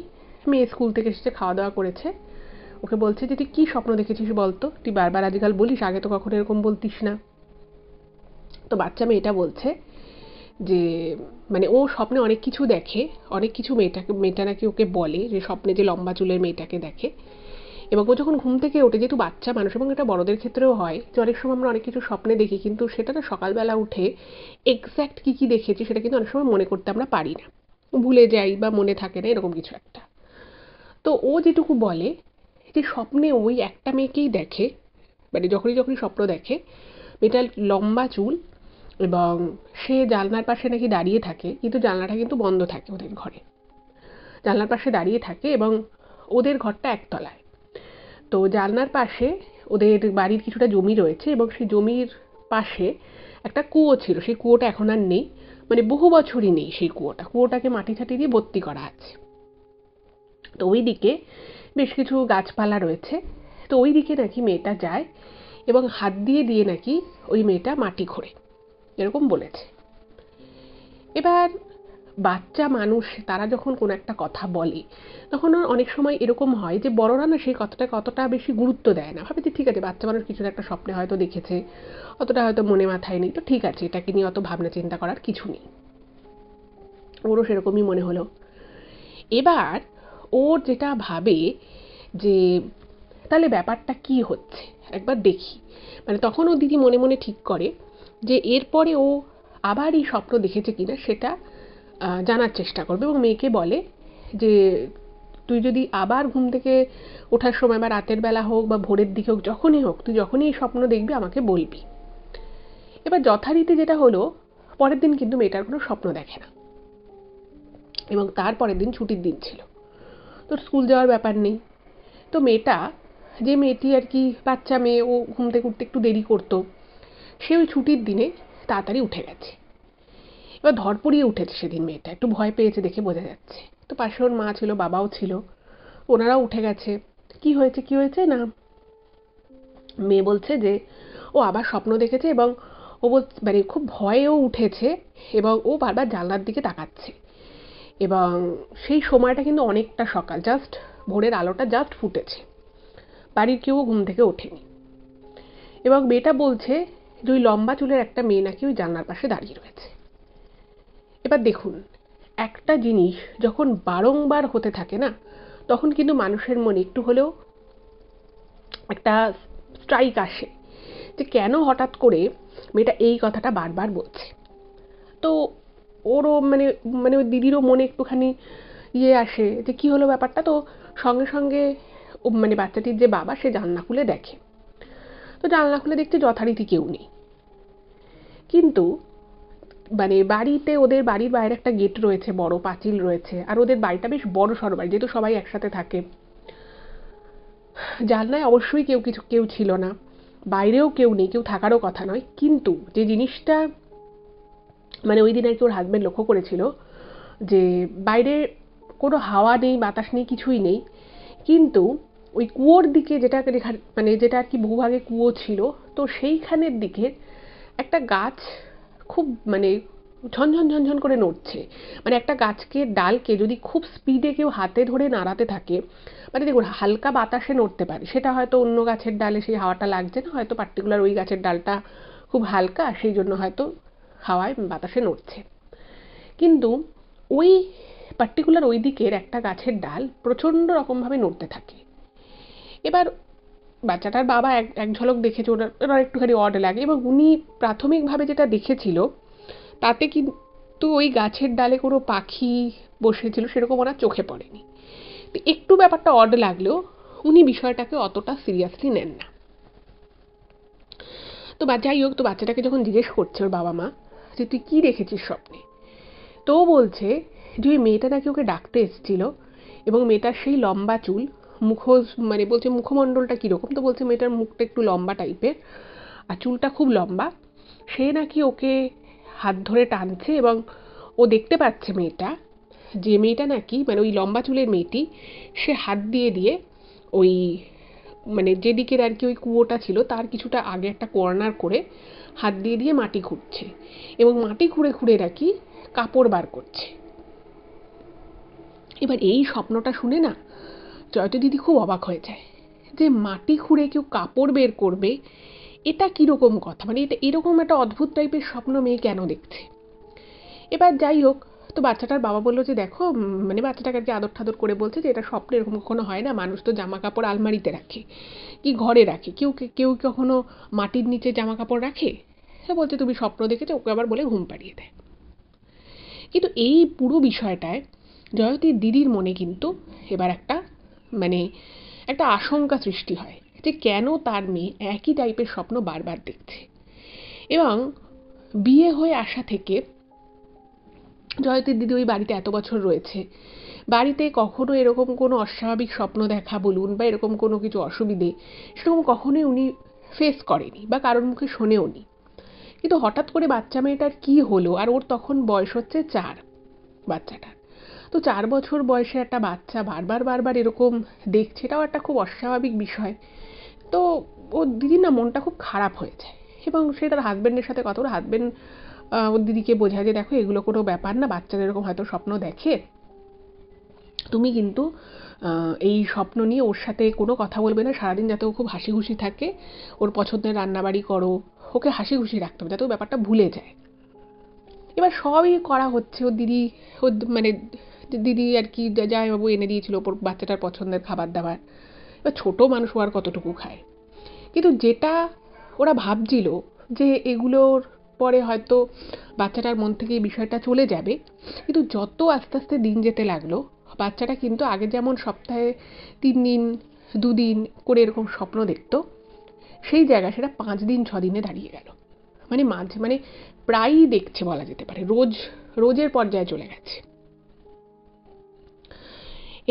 মেয়ে স্কুল থেকে এসেছে, খাওয়া দাওয়া করেছে, ওকে বলছে যে তুই কী স্বপ্ন দেখেছিস বলতো, তুই বারবার আজকাল বলিস, আগে তো কখনো এরকম বলতিস না। তো বাচ্চা মেয়েটা বলছে যে মানে ও স্বপ্নে অনেক কিছু দেখে, অনেক কিছু মেয়েটা নাকি ওকে বলে যে স্বপ্নে যে লম্বা চুলের মেয়েটাকে দেখে। এবং ও যখন ঘুম থেকে ওঠে, যেহেতু বাচ্চা মানুষ এবং এটা বড়দের ক্ষেত্রেও হয় যে অনেক সময় আমরা অনেক কিছু স্বপ্নে দেখি, কিন্তু সেটা না সকালবেলা উঠে এক্স্যাক্ট কী কী দেখেছি সেটা কিন্তু অনেক সময় মনে করতে আমরা পারি না, ভুলে যাই বা মনে থাকে না, এরকম কিছু একটা। তো ও যেটুকু বলে যে স্বপ্নে ওই একটা মেয়েকেই দেখে, মানে যখনই যখনই স্বপ্ন দেখে মেয়েটার লম্বা চুল, এবং সে জানলার পাশে নাকি দাঁড়িয়ে থাকে, কিন্তু জানলাটা কিন্তু বন্ধ থাকে ওদের ঘরে, জানলার পাশে দাঁড়িয়ে থাকে এবং ওদের ঘরটা একতলায়। তো জানলার পাশে ওদের বাড়ির কিছুটা জমি রয়েছে এবং সেই জমির পাশে একটা কুয়ো ছিল, সেই কুয়োটা এখন আর নেই, মানে বহু বছরই নেই সেই কুয়োটাকে মাটি ঠাটি দিয়ে ভর্তি করা আছে। তো ওই দিকে বেশ কিছু গাছপালা রয়েছে, তো ওই দিকে নাকি মেয়েটা যায় এবং হাত দিয়ে দিয়ে নাকি ওই মেয়েটা মাটি খোঁড়ে, এরকম বলেছে। এবার বাচ্চা মানুষ তারা যখন কোনো একটা কথা বলে, তখন অনেক সময় এরকম হয় যে বড়রা না সেই কথাটাকে অতটা বেশি গুরুত্ব দেয় না, ভাবে যে ঠিক আছে বাচ্চা মানুষ কিছু একটা স্বপ্নে হয়তো দেখেছে, অতটা হয়তো মনে মাথায় নেই, তো ঠিক আছে এটাকে নিয়ে অত ভাবনা চিন্তা করার কিছু নেই। ওরও সেরকমই মনে হলো। এবার ওর যেটা ভাবে যে তাহলে ব্যাপারটা কি হচ্ছে একবার দেখি, মানে তখন ও দিদি মনে মনে ঠিক করে যে এরপরে ও আবার এই স্বপ্ন দেখেছে কিনা সেটা জানার চেষ্টা করবে, এবং মেয়েকে বলে যে তুই যদি আবার ঘুম থেকে ওঠার সময় বা রাতের বেলা হোক বা ভোরের দিকে হোক, যখনই হোক, তুই যখনই এই স্বপ্ন দেখবি আমাকে বলবি। এবার যথারীতি যেটা হলো, পরের দিন কিন্তু মেয়েটার কোনো স্বপ্ন দেখে না, এবং তার পরের দিন ছুটির দিন ছিল, তোর স্কুল যাওয়ার ব্যাপার নেই। তো মেয়েটা, যে মেয়েটি আর কি বাচ্চা মেয়ে, ও ঘুম থেকে উঠতে একটু দেরি করতো, সে ওই ছুটির দিনে তাড়াতাড়ি উঠে গেছে। এবার ধরপড়িয়ে উঠেছে সেদিন মেয়েটা, একটু ভয় পেয়েছে দেখে বোঝা যাচ্ছে। তো পাশে ওর মা ছিল, বাবাও ছিল, ওনারাও উঠে গেছে। কি হয়েছে না, মেয়ে বলছে যে ও আবার স্বপ্ন দেখেছে এবং ও মানে খুব ভয়েও উঠেছে এবং ও বারবার জানলার দিকে তাকাচ্ছে, এবং সেই সময়টা কিন্তু অনেকটা সকাল, জাস্ট ভোরের আলোটা জাস্ট ফুটেছে, বাড়ির কেউ ঘুম থেকে ওঠেনি। এবং মেয়েটা বলছে যে ওই লম্বা চুলের একটা মেয়ে নাকি ওই জানলার পাশে দাঁড়িয়ে রয়েছে। এবার দেখুন, একটা জিনিস যখন বারংবার হতে থাকে না, তখন কিন্তু মানুষের মনে একটু হলেও একটা স্ট্রাইক আসে যে কেন হঠাৎ করে মেয়েটা এই কথাটা বারবার বলছে। তো ওরও মানে মানে ওই দিদিরও মনে একটুখানি আসে যে কি হলো ব্যাপারটা। তো সঙ্গে সঙ্গে মানে বাচ্চাটির যে বাবা, সে জানলা খুলে দেখে, তো জানলা খুলে দেখছে যথারীতি কেউ নেই। কিন্তু মানে বাড়িতে, ওদের বাড়ির বাইরে একটা গেট রয়েছে, বড় পাঁচিল রয়েছে, আর ওদের বাড়িটা বেশ বড় সড়ো বাড়ি, যেহেতু সবাই একসাথে থাকে। জানলায় অবশ্যই কেউ ছিল না, বাইরেও কেউ নেই, কেউ থাকারও কথা নয়। কিন্তু যে জিনিসটা মানে ওই দিন আর কি ওর হাজব্যান্ড লক্ষ্য করেছিল, যে বাইরে কোনো হাওয়া নেই, বাতাস নেই, কিছুই নেই, কিন্তু ওই কুয়োর দিকে, যেটা আর কি বহুভাগে কুয়ো ছিল, তো সেইখানের দিকে একটা গাছ খুব মানে ঝনঝন ঝনঝন করে নড়ছে। মানে একটা গাছকে ডালকে যদি খুব স্পিডে কেউ হাতে ধরে নাড়াতে থাকে, মানে দেখুন হালকা বাতাসে নড়তে পারে, সেটা হয়তো অন্য গাছের ডালে সেই হাওয়াটা লাগছে না, হয়তো পার্টিকুলার ওই গাছের ডালটা খুব হালকা, সেই জন্য হয়তো হাওয়ায় বাতাসে নড়ছে। কিন্তু ওই পার্টিকুলার ওই দিকের একটা গাছের ডাল প্রচণ্ড রকমভাবে নড়তে থাকে। এবার বাচ্চাটার বাবা এক ঝলক দেখেছে, ওনার একটুখানি অড লাগে, এবং উনি প্রাথমিকভাবে যেটা দেখেছিল তাতে কিন্তু ওই গাছের ডালে কোনো পাখি বসেছিল সেরকম ওনার চোখে পড়েনি। তো একটু ব্যাপারটা অড লাগলেও উনি বিষয়টাকে অতটা সিরিয়াসলি নেন না। তো যাই হোক, তো বাচ্চাটাকে যখন জিজ্ঞেস করছে ওর বাবা মা যে তুই কী দেখেছিস স্বপ্নে, তো বলছে যে ওই মেয়েটা নাকি ওকে ডাকতে এসেছিল, এবং মেয়েটার সেই লম্বা চুল, মানে বলছে মুখমণ্ডলটা কীরকম, তো বলছে মেয়েটার মুখটা একটু লম্বা টাইপের আর চুলটা খুব লম্বা। সে নাকি ওকে হাত ধরে টানছে, এবং ও দেখতে পাচ্ছে মেয়েটা নাকি, মানে ওই লম্বা চুলের মেয়েটি, সে হাত দিয়ে দিয়ে ওই মানে যেদিকের আর কি ওই কুয়োটা ছিল তার কিছুটা আগে একটা কর্নার করে হাত দিয়ে দিয়ে মাটি খুঁড়ছে, এবং মাটি খুঁড়ে খুঁড়ে নাকি কাপড় বার করছে। এবার এই স্বপ্নটা শুনে না জয়তী দিদি খুব অবাক হয়ে যায় যে মাটি খুঁড়ে কেউ কাপড় বের করবে, এটা কীরকম কথা, মানে এটা এরকম একটা অদ্ভুত টাইপের স্বপ্ন মেয়ে কেন দেখছে। এবার যাই হোক, তো বাচ্চাটার বাবা বললো যে দেখো, মানে বাচ্চাটাকে আর কি আদর ঠাদর করে বলছে যে এটা স্বপ্ন এরকম কখনো হয় না, মানুষ তো জামা কাপড় আলমারিতে রাখে কি ঘরে রাখে, কেউ কখনো মাটির নিচে জামা কাপড় রাখে। সে বলছে তুমি স্বপ্ন দেখেছো, ওকে আবার বলে ঘুম পাড়িয়ে দেয়। কিন্তু এই পুরো বিষয়টায় জয়তীর দিদির মনে কিন্তু এবার একটা আশঙ্কা সৃষ্টি হয় যে কেন তার মেয়ে একই টাইপের স্বপ্ন বারবার দেখছে। এবং বিয়ে হয়ে আসা থেকে জয়তীর দিদি ওই বাড়িতে এত বছর রয়েছে, বাড়িতে কখনো এরকম কোনো অস্বাভাবিক স্বপ্ন দেখা বলুন বা এরকম কোনো কিছু অসুবিধে সেরকম কখনোই উনি ফেস করেনি বা কারোর মুখে শোনেওনি। কিন্তু হঠাৎ করে বাচ্চা মেয়েটার কী হলো, আর ওর তখন বয়স হচ্ছে 4, বাচ্চাটার। তো 4 বছর বয়সে একটা বাচ্চা বারবার এরকম দেখছে, এটাও একটা খুব অস্বাভাবিক বিষয়। তো ওর দিদির না মনটা খুব খারাপ হয়ে যায়, এবং সে তার হাজব্যান্ডের সাথে কথা বলে হাজব্যান্ড ওর দিদিকে বোঝায় যে দেখো এগুলো কোনো ব্যাপার না, বাচ্চারা এরকম হয়তো স্বপ্ন দেখে, তুমি কিন্তু এই স্বপ্ন নিয়ে ওর সাথে কোনো কথা বলবে না, সারাদিন যাতে ও খুব হাসি খুশি থাকে, ওর পছন্দের রান্নাবাড়ি করো, ওকে হাসি খুশি রাখতে হবে যাতে ও ব্যাপারটা ভুলে যায়। এবার সবই করা হচ্ছে, ওর মানে দিদি আর কি জামাইবাবু এনে দিয়েছিল ওপর বাচ্চাটার পছন্দের খাবার দাবার। এবার ছোটো মানুষ ও আর কতটুকু খায়, কিন্তু যেটা ওরা ভাবছিল যে এগুলোর পরে হয়তো বাচ্চাটার মন থেকে এই বিষয়টা চলে যাবে, কিন্তু যত আস্তে আস্তে দিন যেতে লাগলো বাচ্চাটা কিন্তু আগে যেমন সপ্তাহে 3 দিন 2 দিন করে এরকম স্বপ্ন দেখতো, সেই জায়গায় সেটা 5 দিন 6 দিনে দাঁড়িয়ে গেল। মানে প্রায়ই দেখছে বলা যেতে পারে, রোজের পর্যায়ে চলে গেছে।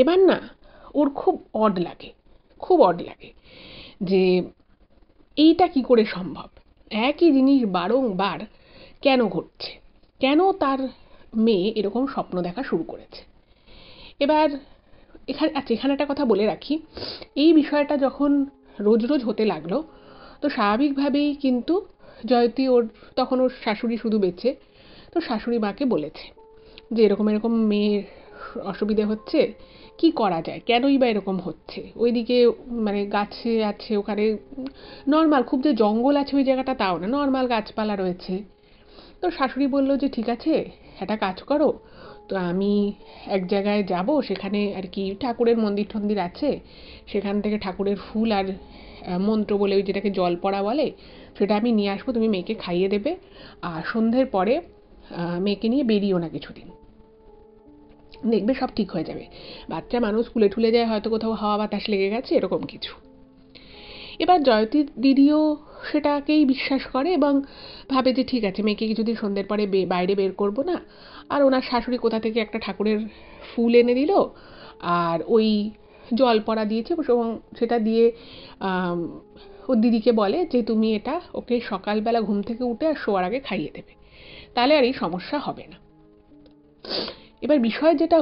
এবার না ওর খুব অড লাগে যে এইটা কি করে সম্ভব, একই জিনিস বারংবার কেন ঘটছে, কেন তার মেয়ে এরকম স্বপ্ন দেখা শুরু করেছে। এবার এখানে একটা কথা বলে রাখি, এই বিষয়টা যখন রোজ হতে লাগলো, তো স্বাভাবিকভাবেই কিন্তু জয়তী তখন ওর শাশুড়ি শুধু বেঁচে, তো শাশুড়ি মাকে বলেছে যে এরকম মেয়ের অসুবিধে হচ্ছে, কি করা যায়, কেনই বা এরকম হচ্ছে। ওইদিকে মানে গাছে আছে, ওখানে নর্মাল খুব যে জঙ্গল আছে ওই জায়গাটা তাও না, নর্মাল গাছপালা রয়েছে। তো শাশুড়ি বলল যে ঠিক আছে, একটা কাজ করো, তো আমি এক জায়গায় যাব, সেখানে আর কি ঠাকুরের মন্দির আছে, সেখান থেকে ঠাকুরের ফুল আর মন্ত্র বলে ওই যেটাকে জল পড়া বলে সেটা আমি নিয়ে আসবো, তুমি মেয়েকে খাইয়ে দেবে, আর সন্ধ্যের পরে মেয়েকে নিয়ে বেরিয়েও না কিছুদিন, দেখবে সব ঠিক হয়ে যাবে। বাচ্চা মানুষ স্কুলে ঠুলে যায়, হয়তো কোথাও হাওয়া বাতাস লেগে গেছে, এরকম কিছু। এবার জয়তী দিদিও সেটাকেই বিশ্বাস করে এবং ভাবে যে ঠিক আছে, মেয়েকে কিছুদিন সন্ধ্যের পরে বাইরে বের করবো না। আর ওনার শাশুড়ি কোথা থেকে একটা ঠাকুরের ফুল এনে দিল, আর ওই জল পড়া দিয়েছে, এবং সেটা দিয়ে ওর দিদিকে বলে যে তুমি এটা ওকে সকালবেলা ঘুম থেকে উঠে আর শোয়ার আগে খাইয়ে দেবে, তাহলে আর এই সমস্যা হবে না। এবার বিষয় যেটা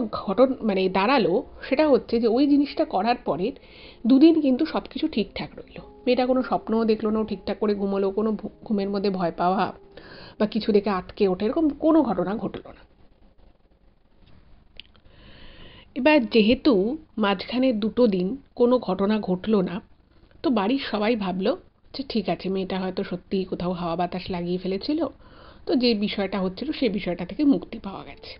মানে দাঁড়ালো সেটা হচ্ছে যে ওই জিনিসটা করার পরে 2 দিন কিন্তু সব কিছু ঠিকঠাক রইল, মেয়েটা কোনো স্বপ্নও দেখলো না, ঠিকঠাক করে ঘুমোলো, কোনো ঘুমের মধ্যে ভয় পাওয়া বা কিছু দেখে আটকে ওঠে এরকম কোনো ঘটনা ঘটলো না। এবার যেহেতু মাঝখানে 2 দিন কোনো ঘটনা ঘটলো না, তো বাড়ির সবাই ভাবলো যে ঠিক আছে, মেয়েটা হয়তো সত্যিই কোথাও হাওয়া বাতাস লাগিয়ে ফেলেছিল, তো যে বিষয়টা হচ্ছিল সেই বিষয়টা থেকে মুক্তি পাওয়া গেছে।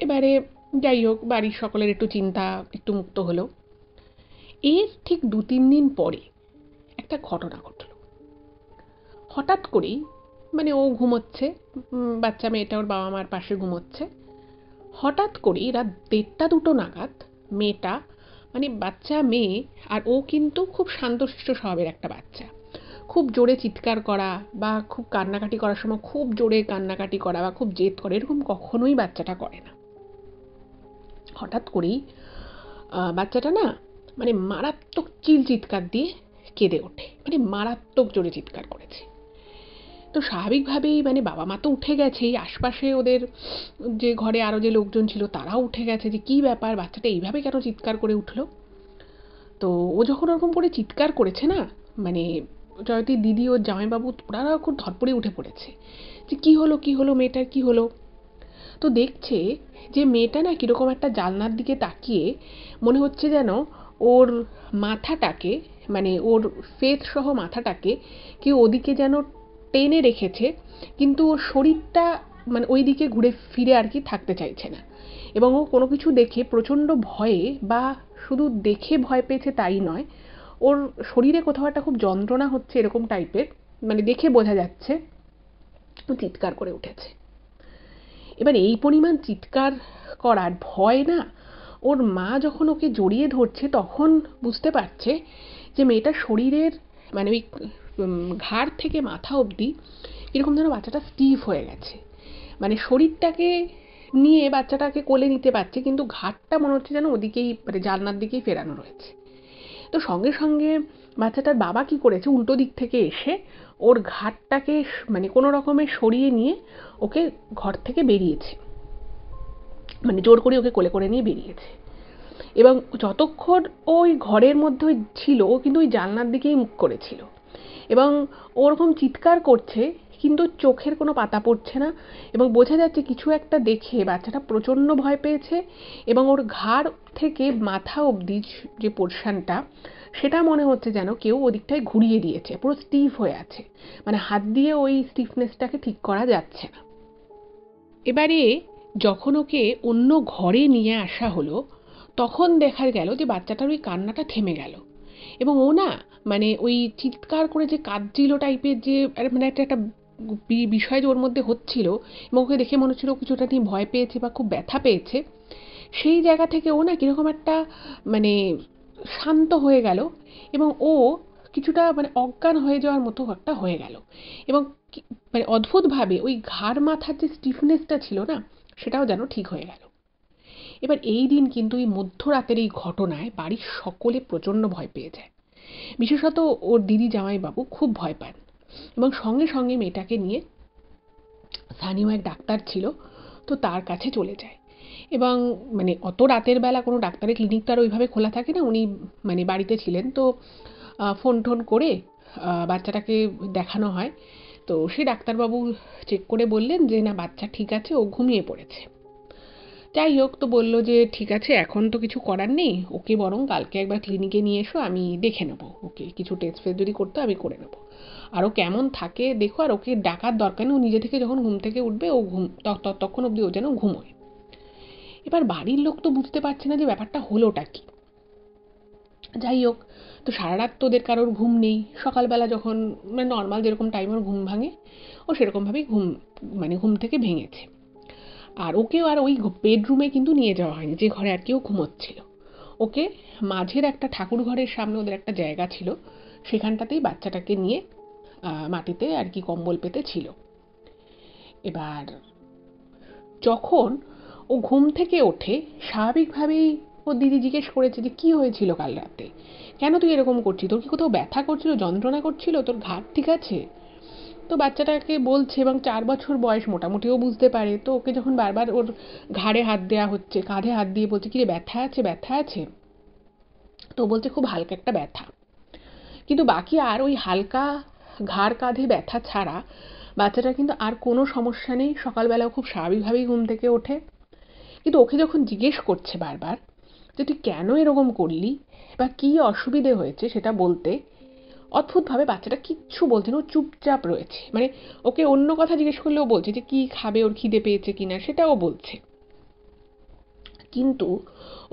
এবারে যাই হোক, বাড়ির সকলের একটু চিন্তা একটু মুক্ত হলো। এর ঠিক 2-3 দিন পরে একটা ঘটনা ঘটল। হঠাৎ করেই মানে ও ঘুমোচ্ছে, বাচ্চা মেয়েটা ওর বাবা মার পাশে ঘুমোচ্ছে। হঠাৎ করেই রাত 1:30-2টো নাগাদ মেয়েটা, মানে বাচ্চা মেয়ে, আর ও কিন্তু খুব শান্তশিষ্ট স্বভাবের একটা বাচ্চা, খুব জোরে চিৎকার করা বা খুব কান্নাকাটি করার সময় খুব জোরে কান্নাকাটি করা বা খুব জেদ করে এরকম কখনোই বাচ্চাটা করে না। হঠাৎ করেই বাচ্চাটা না মানে মারাত্মক চিৎকার দিয়ে কেঁদে ওঠে, মানে মারাত্মক জোরে চিৎকার করেছে। তো স্বাভাবিকভাবেই মানে বাবা মা তো উঠে গেছেই, আশপাশে ওদের যে ঘরে আরও যে লোকজন ছিল তারাও উঠে গেছে যে কী ব্যাপার, বাচ্চাটা এইভাবে কেন চিৎকার করে উঠলো। তো ও যখন ওরকম করে চিৎকার করেছে না, মানে জয়তীর দিদি ওর জামাইবাবু ওরা খুব ধরপড়ে উঠে পড়েছে যে কী হলো কী হলো, মেয়েটার কী হলো। তো দেখছে যে মেয়েটা না কীরকম একটা জানলার দিকে তাকিয়ে মনে হচ্ছে যেন ওর মাথাটাকে, মানে ওর ফেস সহ মাথাটাকে কেউ ওদিকে যেন টেনে রেখেছে, কিন্তু ওর শরীরটা মানে ওই দিকে ঘুরে ফিরে আর কি থাকতে চাইছে না। এবং ও কোনো কিছু দেখে প্রচণ্ড ভয়ে, বা শুধু দেখে ভয় পেয়েছে তাই নয়, ওর শরীরে কোথাও একটা খুব যন্ত্রণা হচ্ছে এরকম টাইপের, মানে দেখে বোঝা যাচ্ছে ও চিৎকার করে উঠেছে। এবার এই পরিমাণ চিৎকার করার ভয় না, ওর মা যখন ওকে জড়িয়ে ধরছে তখন বুঝতে পারছে যে মেয়েটার শরীরের মানে ওই ঘাড় থেকে মাথা অবধি এরকম যেন বাচ্চাটা স্টিফ হয়ে গেছে, মানে শরীরটাকে নিয়ে বাচ্চাটাকে কোলে নিতে পারছে কিন্তু ঘাড়টা মনে হচ্ছে যেন ওদিকেই, মানে জানলার দিকেই ফেরানো রয়েছে। তো সঙ্গে সঙ্গে বাচ্চাটার বাবা কি করেছে, উল্টো দিক থেকে এসে ওর ঘাড়টাকে মানে কোনো রকমে সরিয়ে নিয়ে ওকে ঘর থেকে বেরিয়েছে, মানে জোর করে ওকে কোলে করে নিয়ে বেরিয়েছে। এবং যতক্ষণ ওই ঘরের মধ্যে ছিল ও কিন্তু ওই জানলার দিকেই মুখ করেছিল, এবং ওরকম চিৎকার করছে কিন্তু চোখের কোনো পাতা পড়ছে না, এবং বোঝা যাচ্ছে কিছু একটা দেখে বাচ্চাটা প্রচণ্ড ভয় পেয়েছে, এবং ওর ঘাড় থেকে মাথা অবধি যে পোর্শনটা সেটা মনে হচ্ছে যেন কেউ ওদিকটায় ঘুরিয়ে দিয়েছে, পুরো স্টিফ হয়ে আছে, মানে হাত দিয়ে ওই স্টিফনেসটাকে ঠিক করা যাচ্ছে না। এবারে যখন ওকে অন্য ঘরে নিয়ে আসা হলো তখন দেখা গেল যে বাচ্চাটার ওই কান্নাটা থেমে গেল, এবং ও না মানে ওই চিৎকার করে যে কাঁদছিল টাইপের যে মানে একটা একটা বিষয় যে ওর মধ্যে হচ্ছিল, এবং ওকে দেখে মনে হচ্ছিল কিছুটা নিয়ে ভয় পেয়েছে বা খুব ব্যথা পেয়েছে, সেই জায়গা থেকে ও না কীরকম একটা মানে শান্ত হয়ে গেল, এবং ও কিছুটা মানে অজ্ঞান হয়ে যাওয়ার মতো একটা হয়ে গেল, এবং মানে অদ্ভুতভাবে ওই ঘাড় মাথার যে স্টিফনেসটা ছিল না সেটাও যেন ঠিক হয়ে গেল। এবার এই দিন কিন্তু এই মধ্যরাতের এই ঘটনায় বাড়ির সকলে প্রচণ্ড ভয় পেয়ে যায়, বিশেষত ওর দিদি জামাইবাবু খুব ভয় পান, এবং সঙ্গে সঙ্গে মেয়েটাকে নিয়ে স্থানীয় এক ডাক্তার ছিল তো তার কাছে চলে যায়। এবং মানে অত রাতের বেলা কোনো ডাক্তারের ক্লিনিক তো আর ওইভাবে খোলা থাকে না, উনি মানে বাড়িতে ছিলেন, তো ফোন টোন করে বাচ্চাটাকে দেখানো হয়। তো সেই ডাক্তারবাবু চেক করে বললেন যে না, বাচ্চা ঠিক আছে, ও ঘুমিয়ে পড়েছে। যাই হোক, তো বললো যে ঠিক আছে, এখন তো কিছু করার নেই, ওকে বরং কালকে একবার ক্লিনিকে নিয়ে এসো, আমি দেখে নেবো, ওকে কিছু টেস্ট ফেস্ট যদি করতে আমি করে নেবো, আর ও কেমন থাকে দেখো, আর ওকে ডাকার দরকার নেই, ও নিজে থেকে যখন ঘুম থেকে উঠবে ও ততক্ষণ অবধি ও যেন ঘুমোয়। এবার বাড়ির লোক তো বুঝতে পারছে না যে ব্যাপারটা হলোটা কি। যাই হোক, তো সারা রাত তো ওদের কারোর ঘুম নেই, সকালবেলা যখন মানে নর্মাল যেরকম টাইম ওর ঘুম ভাঙে ও সেরকমভাবেই মানে ঘুম থেকে ভেঙেছে। আর ওকেও আর ওই বেডরুমে কিন্তু নিয়ে যাওয়া হয়নি যে ঘরে আর কি ও ঘুমোচ্ছিল, ওকে মাঝের একটা ঠাকুর ঘরের সামনে ওদের একটা জায়গা ছিল, সেখানটাতেই বাচ্চাটাকে নিয়ে মাটিতে আর কি কম্বল পেতে ছিল। এবার যখন ও ঘুম থেকে ওঠে স্বাভাবিকভাবেই ওর দিদি জিজ্ঞেস করেছে যে কী হয়েছিল কাল রাতে, কেন তুই এরকম করছিস, তোর কি কোথাও ব্যথা করছিল, যন্ত্রণা করছিল, তোর ঘাড় ঠিক আছে? তো বাচ্চাটাকে বলছে, এবং 4 বছর বয়স, মোটামুটিও বুঝতে পারে, তো ওকে যখন বারবার ওর ঘাড়ে হাত দেওয়া হচ্ছে, কাঁধে হাত দিয়ে বলছে কিরে ব্যথা আছে ব্যথা আছে, তো বলছে খুব হালকা একটা ব্যথা। কিন্তু বাকি আর ওই হালকা ঘাড় কাঁধে ব্যথা ছাড়া বাচ্চাটার কিন্তু আর কোনো সমস্যা নেই, সকালবেলাও খুব স্বাভাবিকভাবেই ঘুম থেকে ওঠে। কিন্তু ওকে যখন জিজ্ঞেস করছে বারবার যে তুই কেন এরকম করলি বা কী অসুবিধে হয়েছে সেটা বলতে, অদ্ভুতভাবে বাচ্চাটা কিচ্ছু বলছে না, ও চুপচাপ রয়েছে। মানে ওকে অন্য কথা জিজ্ঞেস করলেও বলছে যে কি খাবে, ওর খিদে পেয়েছে কিনা সেটাও বলছে। কিন্তু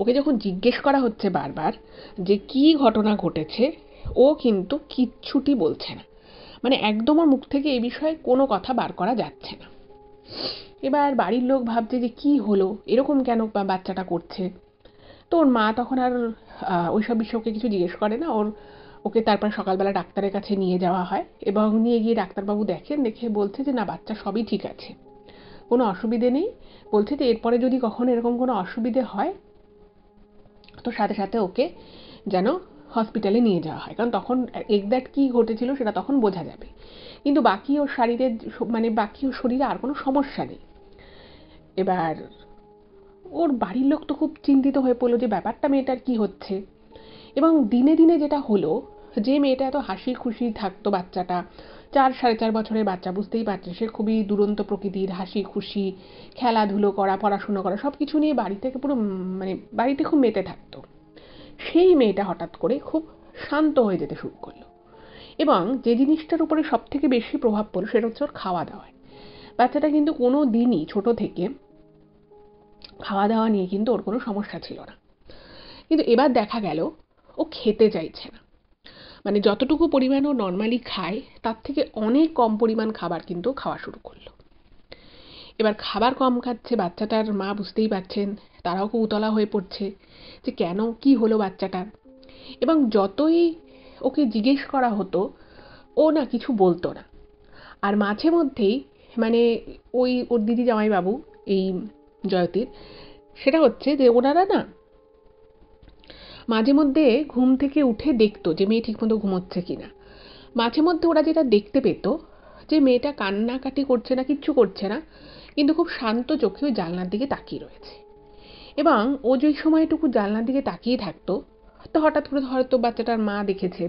ওকে যখন জিজ্ঞেস করা হচ্ছে বারবার যে কি ঘটনা ঘটেছে, ও কিন্তু কিচ্ছুটি বলছে না। মানে একদম ওর মুখ থেকে এই বিষয়ে কোনো কথা বার করা যাচ্ছে না। এবার বাড়ির লোক ভাবছে যে কি হলো, এরকম কেন বাচ্চাটা করছে। তো ওর মা তখন আর ওইসব বিষয়ে ওকে কিছু জিজ্ঞেস করে না। ওকে তারপর সকালবেলা ডাক্তারের কাছে নিয়ে যাওয়া হয় এবং নিয়ে গিয়ে ডাক্তারবাবু দেখেন, দেখে বলছে যে না, বাচ্চা সবই ঠিক আছে, কোনো অসুবিধে নেই। বলছে যে এরপরে যদি কখনো এরকম কোনো অসুবিধে হয় তো সাথে সাথে ওকে যেন হসপিটালে নিয়ে যাওয়া হয়, কারণ তখন এক্স্যাক্ট কী ঘটেছিল সেটা তখন বোঝা যাবে। কিন্তু বাকি ওর শারীরের মানে বাকি ওর শরীরে আর কোনো সমস্যা নেই। এবার ওর বাড়ির লোক তো খুব চিন্তিত হয়ে পড়লো যে ব্যাপারটা মেয়েটার কি হচ্ছে। এবং দিনে দিনে যেটা হলো, যে মেয়েটা এত হাসি খুশি থাকতো, বাচ্চাটা 4-4.5 বছরের বাচ্চা, বুঝতেই পারছে সে খুবই দুরন্ত প্রকৃতির, হাসি খুশি, খেলাধুলো করা, পড়াশুনো করা, সব কিছু নিয়ে বাড়ি থেকে পুরো মানে বাড়িতে খুব মেতে থাকতো। সেই মেয়েটা হঠাৎ করে খুব শান্ত হয়ে যেতে শুরু করলো। এবং যে জিনিসটার উপরে সব থেকে বেশি প্রভাব পড়লো সেটা হচ্ছে ওর খাওয়া দাওয়ায়। বাচ্চাটা কিন্তু কোনো দিনই ছোট থেকে খাওয়া দাওয়া নিয়ে কিন্তু ওর কোনো সমস্যা ছিল না। কিন্তু এবার দেখা গেল ও খেতে চাইছে না। মানে যতটুকু পরিমাণ ও নর্মালি খায় তার থেকে অনেক কম পরিমাণ খাবার কিন্তু খাওয়া শুরু করলো। এবার খাবার কম খাচ্ছে, বাচ্চাটার মা বুঝতেই পারছেন, তারাও খুব উতলা হয়ে পড়ছে যে কেন, কি হলো বাচ্চাটার। এবং যতই ওকে জিজ্ঞেস করা হতো ও না কিছু বলতো না। আর মাঝে মধ্যেই মানে ওর দিদি জামাইবাবু, এই জয়তীর, সেটা হচ্ছে যে ওনারা না মাঝে মধ্যে ঘুম থেকে উঠে দেখতো যে মেয়ে ঠিকমতো ঘুমোচ্ছে কিনা। মাঝে মধ্যে ওরা যেটা দেখতে পেত যে মেয়েটা কান্নাকাটি করছে না, কিচ্ছু করছে না, কিন্তু খুব শান্ত চোখে ওই জানলার দিকে তাকিয়ে রয়েছে। এবং ও যেই সময়টুকু জানলার দিকে তাকিয়ে থাকতো, তো হঠাৎ করে হয়তো বাচ্চাটার মা দেখেছে,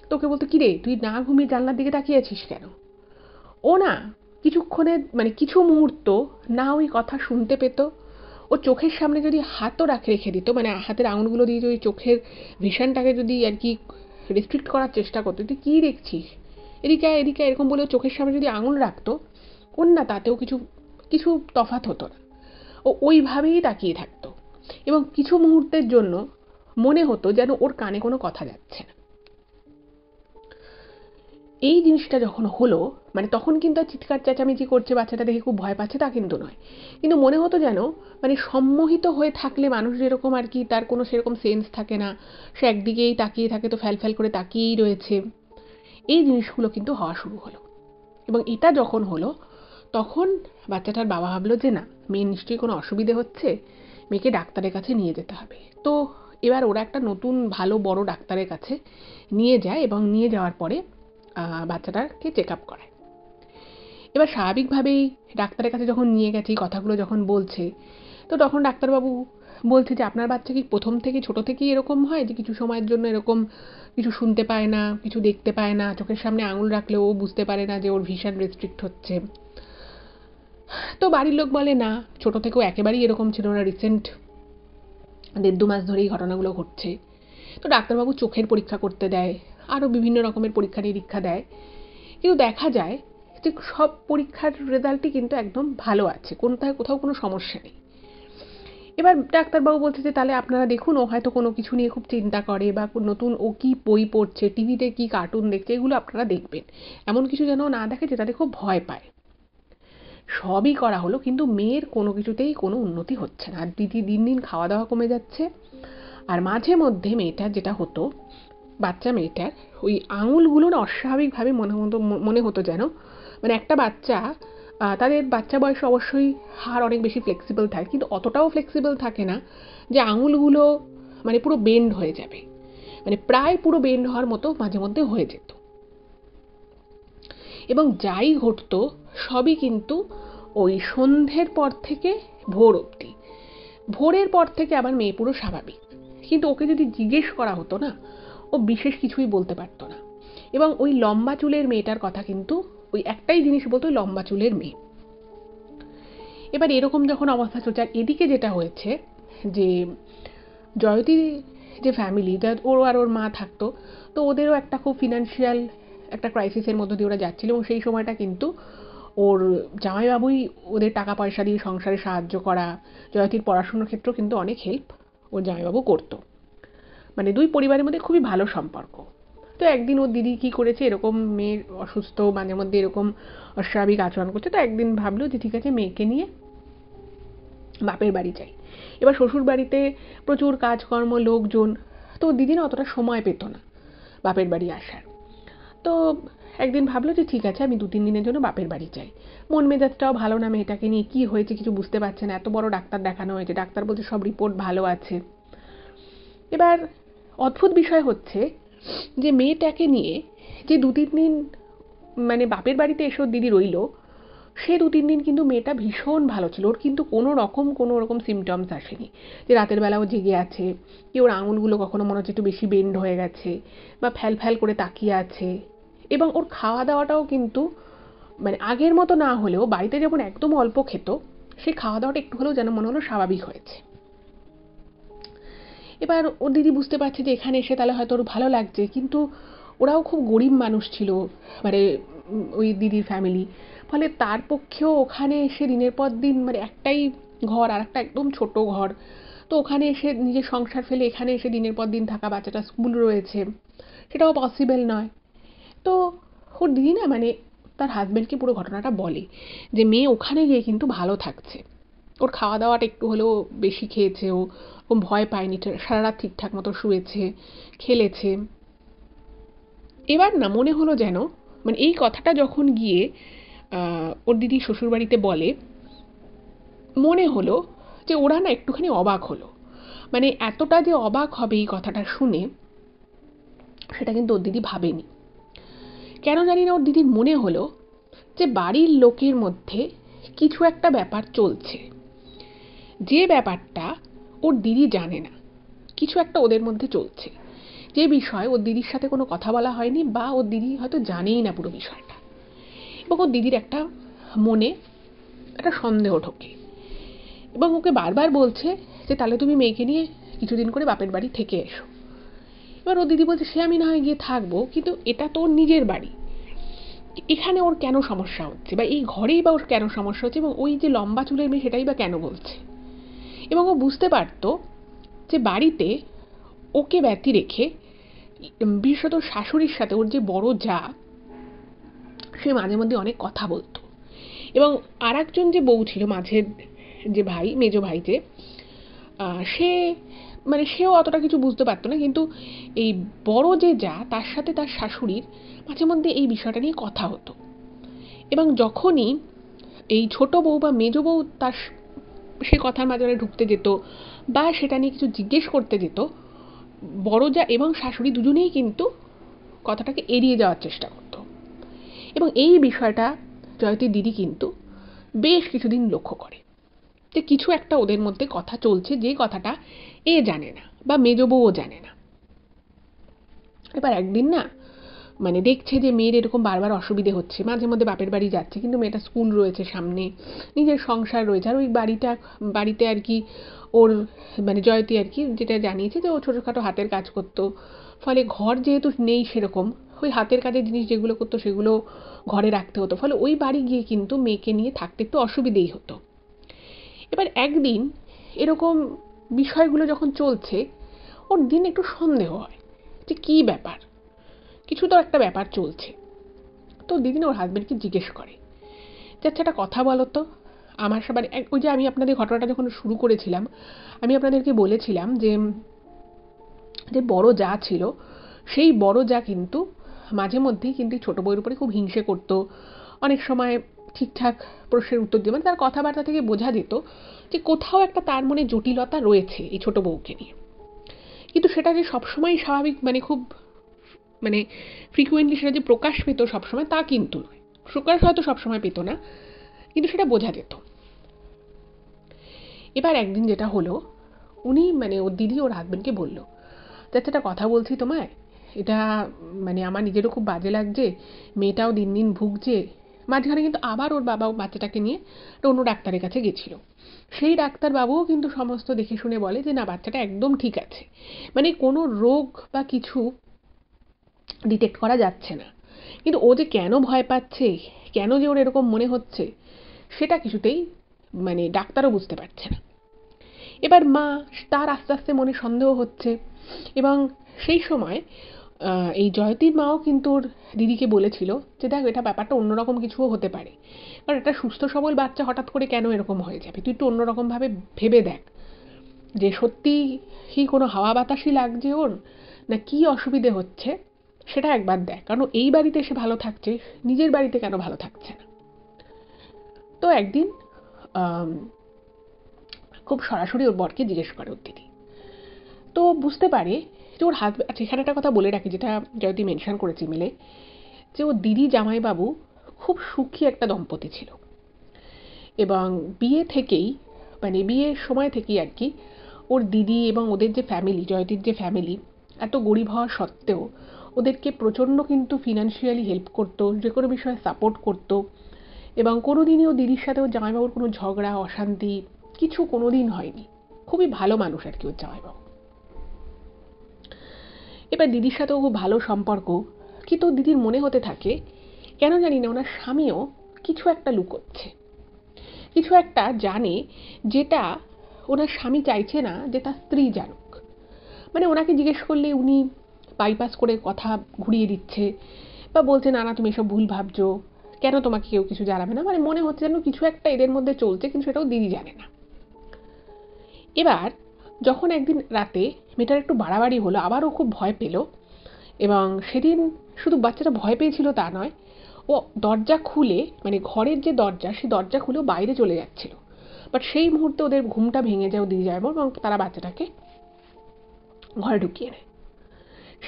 তো ওকে বলতো কিরে তুই না ঘুমিয়ে জানলার দিকে তাকিয়ে আছিস কেন। ও না কিছুক্ষণের মানে কিছু মুহূর্ত না ওই কথা শুনতে পেত, ও চোখের সামনে যদি হাতও রেখে দিত, মানে হাতের আঙুলগুলো দিয়ে যদি চোখের ভিশনটাকে যদি আর কি রেস্ট্রিক্ট করার চেষ্টা করতো, তুই কী দেখছিস, এদিকে এদিকে এরকম বলে চোখের সামনে যদি আঙুল রাখতো, ওর না তাতেও কিছু কিছু তফাৎ হতো না। ও ওইভাবেই তাকিয়ে থাকতো এবং কিছু মুহূর্তের জন্য মনে হতো যেন ওর কানে কোনো কথা যাচ্ছে না। এই জিনিসটা যখন হলো, মানে তখন কিন্তু আর চিৎকার চেঁচামেচি করছে, বাচ্চাটা দেখে খুব ভয় পাচ্ছে তা কিন্তু নয়, কিন্তু মনে হতো যেন মানে সম্মোহিত হয়ে থাকলে মানুষ যেরকম আর কি, তার কোনো সেরকম সেন্স থাকে না, সে একদিকেই তাকিয়ে থাকে, তো ফ্যাল ফ্যাল করে তাকিয়েই রয়েছে। এই জিনিসগুলো কিন্তু হওয়া শুরু হলো। এবং এটা যখন হলো তখন বাচ্চাটার বাবা ভাবলো যে না, মেয়ের নিশ্চয়ই কোনো অসুবিধে হচ্ছে, মেয়েকে ডাক্তারের কাছে নিয়ে যেতে হবে। তো এবার ওরা একটা নতুন ভালো বড় ডাক্তারের কাছে নিয়ে যায় এবং নিয়ে যাওয়ার পরে বাচ্চাটাকে চেক আপ করায়। এবার স্বাভাবিকভাবেই ডাক্তারের কাছে যখন নিয়ে গেছে, এই কথাগুলো যখন বলছে, তো তখন ডাক্তারবাবু বলছে যে আপনার বাচ্চা কি প্রথম থেকে ছোট থেকেই এরকম হয় যে কিছু সময়ের জন্য এরকম কিছু শুনতে পায় না, কিছু দেখতে পায় না, চোখের সামনে আঙুল রাখলেও ও বুঝতে পারে না যে ওর ভিশন রেস্ট্রিক্ট হচ্ছে। তো বাড়ির লোক বলে না, ছোট থেকেও একেবারেই এরকম ছিল না, রিসেন্ট 1.5-2 মাস ধরেই ঘটনাগুলো ঘটছে। তো ডাক্তারবাবু চোখের পরীক্ষা করতে দেয়, আরও বিভিন্ন রকমের পরীক্ষা নিরীক্ষা দেয়, কিন্তু দেখা যায় যে সব পরীক্ষার রেজাল্টই কিন্তু একদম ভালো আছে, কোথাও কোনো সমস্যা নেই। এবার ডাক্তারবাবু বলছে যে তাহলে আপনারা দেখুন, ও হয়তো কোনো কিছু নিয়ে খুব চিন্তা করে, বা নতুন ও কী বই পড়ছে, টিভিতে কী কার্টুন দেখছে, এগুলো আপনারা দেখবেন, এমন কিছু যেন না দেখে যেটাতে খুব ভয় পায়। সবই করা হলো কিন্তু মেয়ের কোনো কিছুতেই কোনো উন্নতি হচ্ছে না। আর দিন দিন খাওয়া দাওয়া কমে যাচ্ছে। আর মাঝে মধ্যে মেয়েটার যেটা হতো, বাচ্চা মেয়েটার ওই আঙুলগুলো না অস্বাভাবিকভাবে মনে হতো যেন, মানে একটা বাচ্চা তাদের বাচ্চা বয়সে অবশ্যই হাড় অনেক বেশি ফ্লেক্সিবল থাকে, কিন্তু অতটাও ফ্লেক্সিবল থাকে না যে আঙুলগুলো মানে পুরো বেন্ড হয়ে যাবে, মানে প্রায় পুরো বেন্ড হওয়ার মতো মাঝে মধ্যে হয়ে যেত। এবং যাই ঘটতো সবই কিন্তু ওই সন্ধ্যের পর থেকে ভোর অবধি। ভোরের পর থেকে আবার মেয়ে পুরো স্বাভাবিক, কিন্তু ওকে যদি জিজ্ঞেস করা হতো না, ও বিশেষ কিছুই বলতে পারতো না। এবং ওই লম্বা চুলের মেয়েটার কথা কিন্তু ওই একটাই জিনিস বলতো, লম্বা চুলের মেয়ে। এবার এরকম যখন অবস্থা চলছে, আর এদিকে যেটা হয়েছে যে জয়তী যে ফ্যামিলি, ওর আর ওর মা থাকতো, তো ওদেরও একটা খুব ফিনান্সিয়াল একটা ক্রাইসিসের মধ্য দিয়ে ওরা যাচ্ছিল, এবং সেই সময়টা কিন্তু ওর জামাইবাবুই ওদের টাকা পয়সা দিয়ে সংসারে সাহায্য করা, জয়তীর পড়াশুনোর ক্ষেত্রেও কিন্তু অনেক হেল্প ওর জামাইবাবু করতো। মানে দুই পরিবারের মধ্যে খুবই ভালো সম্পর্ক। তো একদিন ওর দিদি কি করেছে, এরকম মেয়ের অসুস্থ, মাঝে মধ্যে এরকম অস্বাভাবিক আচরণ করছে, তো একদিন ভাবলো যে ঠিক আছে মেয়েকে নিয়ে বাপের বাড়ি যাই। এবার শ্বশুর বাড়িতে প্রচুর কাজকর্ম, লোকজন, তো দিদি না অতটা সময় পেত না বাপের বাড়ি আসার। তো একদিন ভাবলো যে ঠিক আছে আমি 2-3 দিনের জন্য বাপের বাড়ি যাই। মন মেজাজটাও ভালো না, মেয়েটাকে নিয়ে কি হয়েছে কিছু বুঝতে পারছে না, এত বড় ডাক্তার দেখানো হয়েছে, ডাক্তার বলছে সব রিপোর্ট ভালো আছে। এবার অদ্ভুত বিষয় হচ্ছে যে মেয়েটাকে নিয়ে যে 2-3 দিন মানে বাপের বাড়িতে এসে ওর দিদি রইল, সে 2-3 দিন কিন্তু মেয়েটা ভীষণ ভালো ছিল। ওর কিন্তু কোনো রকম সিমটমস আসেনি যে রাতের বেলাও জেগে আছে, কি ওর আঙুলগুলো কখনো মনে হচ্ছে একটু বেশি বেন্ড হয়ে গেছে, বা ফ্যাল ফ্যাল করে তাকিয়ে আছে। এবং ওর খাওয়া দাওয়াটাও কিন্তু মানে আগের মতো না হলেও, বাড়িতে যেমন একদম অল্প খেত, সেই খাওয়া দাওয়াটা একটু হলেও যেন মনে হলো স্বাভাবিক হয়েছে। এবার ওর দিদি বুঝতে পারছে যে এখানে এসে তাহলে হয়তো ওর ভালো লাগছে, কিন্তু ওরাও খুব গরিব মানুষ ছিল, মানে ওই দিদির ফ্যামিলি। ফলে তার পক্ষেও ওখানে এসে দিনের পর দিন, মানে একটাই ঘর আর একটা একদম ছোট ঘর, তো ওখানে এসে নিজের সংসার ফেলে এখানে এসে দিনের পর দিন থাকা, বাচ্চাটা স্কুল রয়েছে, সেটাও পসিবল নয়। তো ওর দিদি না মানে তার হাজব্যান্ডকে পুরো ঘটনাটা বলে যে মেয়ে ওখানে গিয়ে কিন্তু ভালো থাকছে, ওর খাওয়া দাওয়াটা একটু হলেও বেশি খেয়েছে, ও ও ভয় পায়নি, সারা রাত ঠিকঠাক মতো শুয়েছে, খেলেছে। এবার না মনে হলো যেন, মানে এই কথাটা যখন গিয়ে ওর দিদি শ্বশুরবাড়িতে বলে, মনে হলো যে ওরা না একটুখানি অবাক হলো। মানে এতটা যে অবাক হবে এই কথাটা শুনে, সেটা কিন্তু ওর দিদি ভাবেনি। কেন জানি না ওর দিদির মনে হলো যে বাড়ির লোকের মধ্যে কিছু একটা ব্যাপার চলছে, যে ব্যাপারটা ওর দিদি জানে না। কিছু একটা ওদের মধ্যে চলছে, যে বিষয়ে ওর দিদির সাথে কোনো কথা বলা হয়নি, বা ওর দিদি হয়তো জানেই না পুরো বিষয়টা। এবং ওর দিদির একটা মনে একটা সন্দেহ ঢোকে, এবং ওকে বারবার বলছে যে তাহলে তুমি মেয়েকে নিয়ে কিছুদিন করে বাপের বাড়ি থেকে এসো। এবার ওর দিদি বলছে সে আমি না হয় গিয়ে থাকবো, কিন্তু এটা তো ওর নিজের বাড়ি, এখানে ওর কেন সমস্যা হচ্ছে, বা এই ঘরেই বা ওর কেন সমস্যা হচ্ছে, এবং ওই যে লম্বা চুলের মেয়ে সেটাই বা কেন বলছে। এবং ও বুঝতে পারতো যে বাড়িতে ওকে ব্যতি রেখে, বিশেষত শাশুড়ির সাথে ওর যে বড় যা, সে মাঝে মধ্যে অনেক কথা বলতো। এবং আর একজন যে বউ ছিল, মাঝের যে ভাই, মেজ ভাই যে, সে মানে সেও অতটা কিছু বুঝতে পারতো না, কিন্তু এই বড় যে যা, তার সাথে তার শাশুড়ির মাঝে মধ্যে এই বিষয়টা নিয়ে কথা হতো। এবং যখনই এই ছোট বউ বা মেজ বউ তার সে কথার মাঝে ঢুকতে যেত, বা সেটা নিয়ে কিছু জিজ্ঞেস করতে যেত, বড় যা এবং শাশুড়ি দুজনেই কিন্তু কথাটাকে এড়িয়ে যাওয়ার চেষ্টা করত। এবং এই বিষয়টা জয়তীর দিদি কিন্তু বেশ কিছুদিন লক্ষ্য করে যে কিছু একটা ওদের মধ্যে কথা চলছে, যে কথাটা এ জানে না বা মেজ বউও জানে না। এবার একদিন না মানে দেখছে যে মেয়ের এরকম বারবার অসুবিধে হচ্ছে, মাঝে মধ্যে বাপের বাড়ি যাচ্ছে, কিন্তু মেয়েটা স্কুল রয়েছে সামনে, নিজের সংসার রয়েছে, আর ওই বাড়িতে আর কি ওর মানে জয়তী আর কি যেটা জানিয়েছে যে ও ছোটোখাটো হাতের কাজ করতো, ফলে ঘর যেহেতু নেই সেরকম, ওই হাতের কাজের জিনিস যেগুলো করতো সেগুলো ঘরে রাখতে হতো, ফলে ওই বাড়ি গিয়ে কিন্তু মেয়েকে নিয়ে থাকতে একটু অসুবিধেই হতো। এবার একদিন এরকম বিষয়গুলো যখন চলছে, ওর দিন একটু সন্দেহ হয় যে কী ব্যাপার, কিছু তো একটা ব্যাপার চলছে। তো দিদি না ওর হাজব্যান্ডকে জিজ্ঞেস করে যে আচ্ছা একটা কথা বলো তো, আমার সবার ওই যে আমি আপনাদের ঘটনাটা যখন শুরু করেছিলাম, আমি আপনাদেরকে বলেছিলাম যে যে বড় যা ছিল, সেই বড় যা কিন্তু মাঝে মধ্যেই কিন্তু ছোট বউয়ের উপরে খুব হিংসে করতো। অনেক সময় ঠিকঠাক প্রশ্নের উত্তর দিয়ে, মানে তার কথাবার্তা থেকে বোঝা যেত যে কোথাও একটা তার মনে জটিলতা রয়েছে এই ছোট বউকে নিয়ে। কিন্তু সেটা যে সবসময় স্বাভাবিক, মানে খুব মানে ফ্রিকুয়েন্টলি সেটা যে প্রকাশ পেত সবসময়, তা কিন্তু নয়। প্রকাশ হয়তো সবসময় পেত না, কিন্তু সেটা বোঝা যেত। এবার একদিন যেটা হলো, উনি মানে ওর দিদি ওর হাজব্যান্ডকে বললো যে আচ্ছা একটা কথা বলছি তোমায়, এটা মানে আমার নিজেরও খুব বাজে লাগছে, মেয়েটাও দিন দিন ভুগছে, মাঝখানে কিন্তু আবার ওর বাবা বাচ্চাটাকে নিয়ে অন্য ডাক্তারের কাছে গেছিল। সেই ডাক্তারবাবুও কিন্তু সমস্ত দেখে শুনে বলে যে না, বাচ্চাটা একদম ঠিক আছে, মানে কোনো রোগ বা কিছু ডিটেক্ট করা যাচ্ছে না। কিন্তু ও যে কেন ভয় পাচ্ছে, কেন যে ওর এরকম মনে হচ্ছে, সেটা কিছুতেই মানে ডাক্তারও বুঝতে পারছে না। এবার মা, তার আস্তে আস্তে মনে সন্দেহ হচ্ছে। এবং সেই সময় এই জয়তীর মাও কিন্তু ওর দিদিকে বলেছিল যে দেখ, এটা ব্যাপারটা অন্যরকম কিছুও হতে পারে, কারণ একটা সুস্থ সবল বাচ্চা হঠাৎ করে কেন এরকম হয়ে যাবে, তুই একটু অন্যরকমভাবে ভেবে দেখ যে সত্যি কি কোনো হাওয়া বাতাসই লাগছে ওর, না কি অসুবিধে হচ্ছে, সেটা একবার দেখ, কারণ এই বাড়িতে এসে ভালো থাকছে, নিজের বাড়িতে কেন ভালো থাকছে না। তো একদিন খুব সরাসরি ওর বরকে জিজ্ঞেস করে ওর দিদি। তো বুঝতে পারে যে ওর হাজব্যান্ড, আচ্ছা এখানে একটা কথা বলে রাখি যেটা জয়তী মেনশন করেছে মিলে, যে ওর দিদি জামাইবাবু খুব সুখী একটা দম্পতি ছিল। এবং বিয়ে থেকেই, মানে বিয়ের সময় থেকেই আর কি, ওর দিদি এবং ওদের যে ফ্যামিলি, জয়তীর যে ফ্যামিলি, এত গরিব হওয়া সত্ত্বেও ওদেরকে প্রচণ্ড কিন্তু ফিনান্সিয়ালি হেল্প করতো, যে কোনো বিষয়ে সাপোর্ট করতো। এবং কোনোদিনই ও দিদির সাথে ওর জামাইবাবুর কোনো ঝগড়া অশান্তি কিছু কোনোদিন হয়নি। খুবই ভালো মানুষ আর কি ওর জামাইবাবু। এবার দিদির সাথেও খুব ভালো সম্পর্ক, কিন্তু দিদির মনে হতে থাকে কেন জানি না ওনার স্বামীও কিছু একটা লুকোচ্ছে, কিছু একটা জানে যেটা ওনার স্বামী চাইছে না যে তার স্ত্রী জানুক। মানে ওনাকে জিজ্ঞেস করলে উনি বাইপাস করে কথা ঘুরিয়ে দিচ্ছে, বা বলছে না না তুমি এসব ভুল ভাবছো, কেন তোমাকে কেউ কিছু জানাবে না, মানে মনে হচ্ছে যেন কিছু একটা এদের মধ্যে চলছে, কিন্তু সেটাও দিদি জানে না। এবার যখন একদিন রাতে মেয়েটার একটু বাড়াবাড়ি হলো, আবারও খুব ভয় পেল। এবং সেদিন শুধু বাচ্চাটা ভয় পেয়েছিল তা নয়, ও দরজা খুলে, মানে ঘরের যে দরজা, সেই দরজা খুলেও বাইরে চলে যাচ্ছিল। বাট সেই মুহূর্তে ওদের ঘুমটা ভেঙে যায়, দিদি যায় এবং তারা বাচ্চাটাকে ঘরে ঢুকিয়ে নেয়।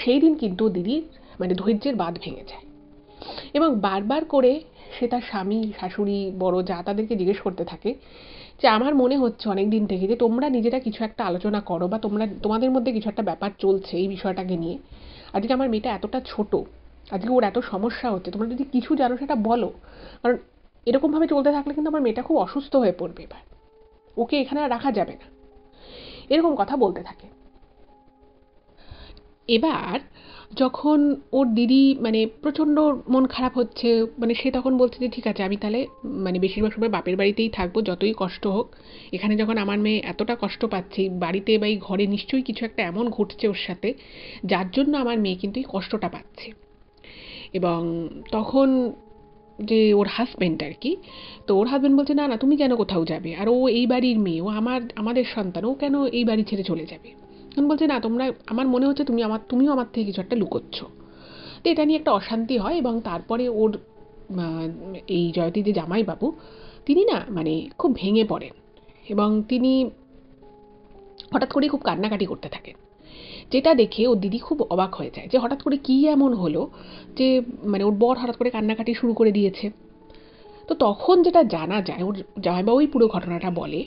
সেই দিন কিন্তু দিদির মানে ধৈর্যের বাঁধ ভেঙে যায়। এবং বারবার করে সে তার স্বামী, শাশুড়ি, বড় যা তাদেরকে জিজ্ঞেস করতে থাকে যে আমার মনে হচ্ছে অনেক দিন থেকে যে তোমরা নিজেরা কিছু একটা আলোচনা করো, বা তোমাদের মধ্যে কিছু একটা ব্যাপার চলছে এই বিষয়টাকে নিয়ে। আজকে আমার মেয়েটা এতটা ছোট, আজকে ওর এত সমস্যা হচ্ছে, তোমরা যদি কিছু জানো সেটা বলো, কারণ এরকমভাবে চলতে থাকলে কিন্তু আমার মেয়েটা খুব অসুস্থ হয়ে পড়বে, এবার ওকে এখানে আর রাখা যাবে না। এরকম কথা বলতে থাকে। এবার যখন ওর দিদি মানে প্রচণ্ড মন খারাপ হচ্ছে, মানে সে তখন বলছে যে ঠিক আছে, আমি তাহলে মানে বেশিরভাগ সময় বাপের বাড়িতেই থাকবো, যতই কষ্ট হোক। এখানে যখন আমার মেয়ে এতটা কষ্ট পাচ্ছে, বাড়িতে বা এই ঘরে নিশ্চয়ই কিছু একটা এমন ঘটছে ওর সাথে, যার জন্য আমার মেয়ে কিন্তু এই কষ্টটা পাচ্ছে। এবং তখন যে ওর হাজব্যান্ড আর কি, তো ওর হাজব্যান্ড বলছে না না, তুমি কেন কোথাও যাবে, আর ও এই বাড়ির মেয়ে, ও আমাদের সন্তান, ও কেন এই বাড়ি ছেড়ে চলে যাবে। তখন বলছে না, তোমরা, আমার মনে হচ্ছে তুমিও আমার থেকে কিছু একটা লুকোচ্ছ। তো এটা নিয়ে একটা অশান্তি হয়। এবং তারপরে ওর এই জয়তীর যে জামাইবাবু, তিনি না মানে খুব ভেঙে পড়েন। এবং তিনি হঠাৎ করেই খুব কান্নাকাটি করতে থাকেন, যেটা দেখে ওর দিদি খুব অবাক হয়ে যায় যে হঠাৎ করে কী এমন হলো যে মানে ওর বর হঠাৎ করে কান্নাকাটি শুরু করে দিয়েছে। তো তখন যেটা জানা যায়, ওর জামাইবাবুই পুরো ঘটনাটা বলে।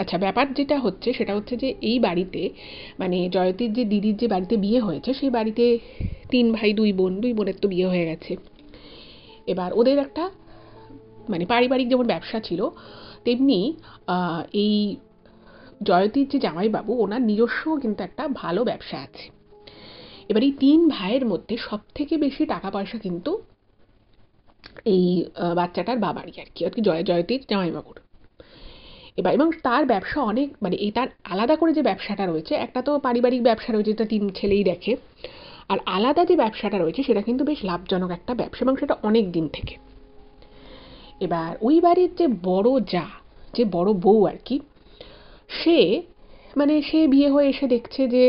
আচ্ছা, ব্যাপার যেটা হচ্ছে সেটা হচ্ছে যে এই বাড়িতে, মানে জয়তীর যে দিদির যে বাড়িতে বিয়ে হয়েছে, সেই বাড়িতে 3 ভাই 2 বোন, 2 বোনের তো বিয়ে হয়ে গেছে। এবার ওদের একটা মানে পারিবারিক যেমন ব্যবসা ছিল, তেমনি এই জয়তীর যে জামাইবাবু, ওনার নিজস্বও কিন্তু একটা ভালো ব্যবসা আছে। এবার এই 3 ভাইয়ের মধ্যে সব থেকে বেশি টাকা পয়সা কিন্তু এই বাচ্চাটার বাবারই আর কি, জয়তীর জামাইবাবুর। এবার এবং তার ব্যবসা অনেক, মানে এই তার আলাদা করে যে ব্যবসাটা রয়েছে, একটা তো পারিবারিক ব্যবসা রয়েছে যেটা 3 ছেলেই দেখে, আর আলাদা যে ব্যবসাটা রয়েছে সেটা কিন্তু বেশ লাভজনক একটা ব্যবসা, এবং সেটা অনেক দিন থেকে। এবার ওই বাড়ির যে বড় যা, যে বড় বউ আর কি, সে মানে সে বিয়ে হয়ে এসে দেখছে যে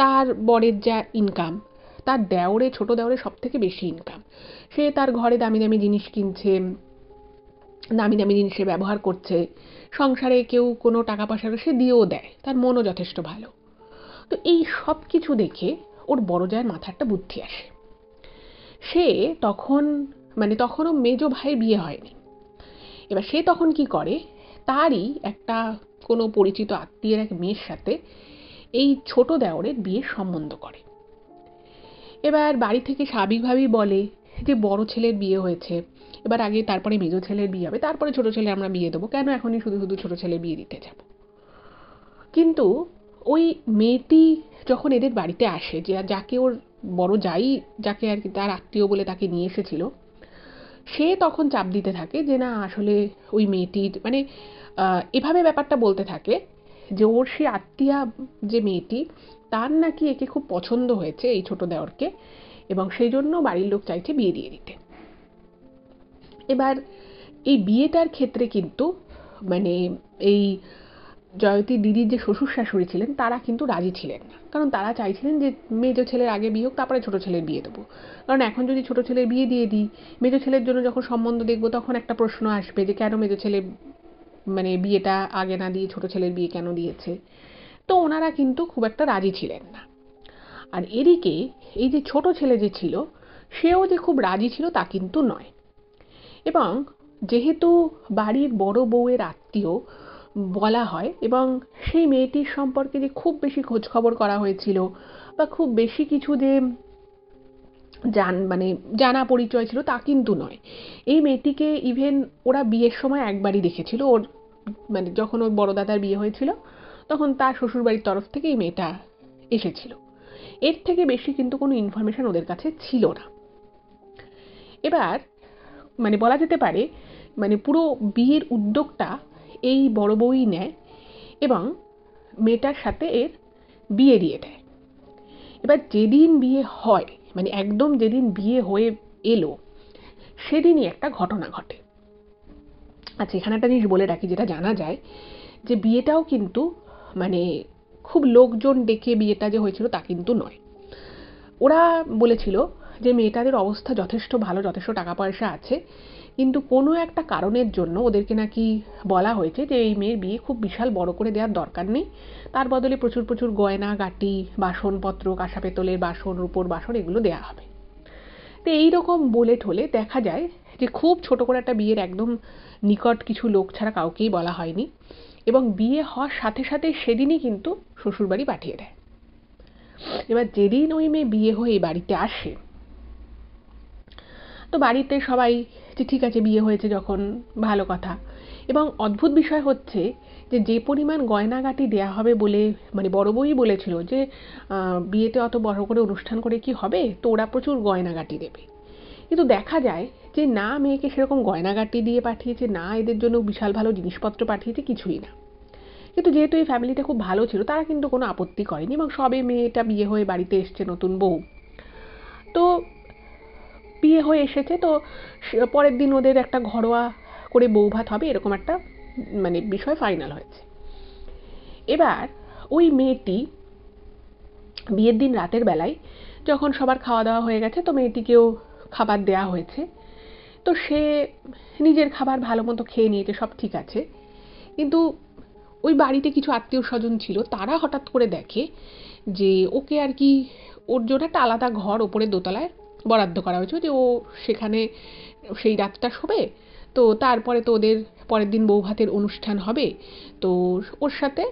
তার বরের যা ইনকাম, তার ছোট দেওরে সব থেকে বেশি ইনকাম। সে তার ঘরে দামি দামি জিনিস কিনছে, দামি দামি জিনিস সে ব্যবহার করছে, সংসারে কেউ কোনো টাকা পয়সা সে দিয়েও দেয়, তার মনও যথেষ্ট ভালো। তো এই সব কিছু দেখে ওর বড় জায়ের মাথায় একটা বুদ্ধি আসে। সে তখন, মানে তখনও মেজো ভাইয়ের বিয়ে হয়নি। এবার সে তখন কি করে, তারই একটা কোনো পরিচিত আত্মীয়ের এক মেয়ের সাথে এই ছোট দেওরের বিয়ের সম্বন্ধ করে। এবার বাড়ি থেকে স্বাভাবিকভাবেই বলে যে বড় ছেলের বিয়ে হয়েছে, এবার আগে তারপরে মেজো ছেলের বিয়ে হবে, তারপরে ছোট ছেলে আমরা বিয়ে দেবো, কেন এখনই শুধু শুধু ছোট ছেলে বিয়ে দিতে যাব। কিন্তু ওই মেয়েটি যখন এদের বাড়িতে আসে, যে যাকে ওর বড় যাই, যাকে আর কি তার আত্মীয় বলে তাকে নিয়ে এসেছিল, সে তখন চাপ দিতে থাকে যে না আসলে ওই মেয়েটির মানে এভাবে ব্যাপারটা বলতে থাকে যে ওর সে আত্মীয়া যে মেয়েটি, তার নাকি একে খুব পছন্দ হয়েছে, এই ছোট দেওরকে, এবং সেই জন্য বাড়ির লোক চাইছে বিয়ে দিয়ে দিতে। এবার এই বিয়েটার ক্ষেত্রে কিন্তু মানে এই জয়তীর দিদির যে শ্বশুর শাশুড়ি ছিলেন তারা কিন্তু রাজি ছিলেন না, কারণ তারা চাইছিলেন যে মেজো ছেলের আগে বিয়ে হোক, তারপরে ছোট ছেলের বিয়ে দেবো। কারণ এখন যদি ছোট ছেলের বিয়ে দিয়ে দিই, মেজো ছেলের জন্য যখন সম্বন্ধ দেখবো তখন একটা প্রশ্ন আসবে যে কেন মেজো ছেলে মানে বিয়েটা আগে না দিয়ে ছোট ছেলের বিয়ে কেন দিয়েছে। তো ওনারা কিন্তু খুব একটা রাজি ছিলেন না। আর এদিকে এই যে ছোট ছেলে যে ছিল, সেও যে খুব রাজি ছিল তা কিন্তু নয়। এবং যেহেতু বাড়ির বড় বউয়ের আত্মীয় বলা হয়, এবং সেই মেয়েটির সম্পর্কে যে খুব বেশি খোঁজখবর করা হয়েছিল বা খুব বেশি কিছু যে মানে জানা পরিচয় ছিল তা কিন্তু নয়। এই মেয়েটিকে ইভেন ওরা বিয়ের সময় একবারই দেখেছিল, ওর মানে যখন ওর বড় দাদার বিয়ে হয়েছিল তখন তার শ্বশুরবাড়ির তরফ থেকে এই মেয়েটা এসেছিল। এর থেকে বেশি কিন্তু কোনো ইনফরমেশন ওদের কাছে ছিল না। এবার মানে বলা যেতে পারে মানে পুরো বিয়ের উদ্যোগটা এই বড় বউই নেয় এবং মেয়েটার সাথে এর বিয়ে দিয়ে দেয়। এবার যেদিন বিয়ে হয় মানে একদম যেদিন বিয়ে হয়ে এলো সেদিনই একটা ঘটনা ঘটে। আচ্ছা, এখানে একটা জিনিস বলে রাখি যেটা জানা যায়, যে বিয়েটাও কিন্তু মানে খুব লোকজন ডেকে বিয়েটা যে হয়েছিল তা কিন্তু নয়। ওরা বলেছিল যে মেয়েটাদের অবস্থা যথেষ্ট ভালো, যথেষ্ট টাকা পয়সা আছে, কিন্তু কোনো একটা কারণের জন্য ওদেরকে নাকি বলা হয়েছে যে এই মেয়ের বিয়ে খুব বিশাল বড় করে দেওয়ার দরকার নেই, তার বদলে প্রচুর প্রচুর গয়না গাটি, বাসনপত্র, কাঁসা পেতলের বাসন, রূপোর বাসন এগুলো দেওয়া হবে। তো এইরকম বলে ঠলে দেখা যায় যে খুব ছোট করে একটা বিয়ের একদম নিকট কিছু লোক ছাড়া কাউকেই বলা হয়নি, এবং বিয়ে হওয়ার সাথে সাথে সেদিনই কিন্তু শ্বশুরবাড়ি পাঠিয়ে দেয়। এবার যেদিন ওই মেয়ে বিয়ে হয়ে বাড়িতে আসে, তো বাড়িতে সবাই যে ঠিক আছে বিয়ে হয়েছে যখন ভালো কথা। এবং অদ্ভুত বিষয় হচ্ছে যে যে পরিমাণ গয়নাগাটি দেয়া হবে বলে মানে বড় বউই বলেছিল যে বিয়েতে অত বড় করে অনুষ্ঠান করে কি হবে, তো ওরা প্রচুর গয়নাগাটি দেবে। কিন্তু দেখা যায় যে না মেয়েকে সেরকম গয়নাগাটি দিয়ে পাঠিয়েছে, না এদের জন্য বিশাল ভালো জিনিসপত্র পাঠিয়েছে, কিছুই না। কিন্তু যেহেতু এই ফ্যামিলিটা খুব ভালো ছিল তারা কিন্তু কোনো আপত্তি করেনি, এবং সবে মেয়েটা বিয়ে হয়ে বাড়িতে এসছে নতুন বউ, তো বিয়ে হয়ে এসেছে, তো পরের দিন ওদের একটা ঘরোয়া করে বৌভাত হবে এরকম একটা মানে বিষয় ফাইনাল হয়েছে। এবার ওই মেয়েটি বিয়ের দিন রাতের বেলায় যখন সবার খাওয়া দাওয়া হয়ে গেছে, তো মেয়েটিকেও খাবার দেয়া হয়েছে, তো সে নিজের খাবার ভালো মতো খেয়ে নিয়েছে, সব ঠিক আছে। কিন্তু ওই বাড়িতে কিছু আত্মীয় স্বজন ছিল, তারা হঠাৎ করে দেখে যে ওকে আর কি ওর জন্য একটা আলাদা ঘর ওপরে দোতলায় বরাদ্দ করা হয়েছে, যে ও সেখানে সেই রাতটা শোবে, তো তারপরে তো ওদের পরের দিন বৌভাতের অনুষ্ঠান হবে, তো ওর সাথে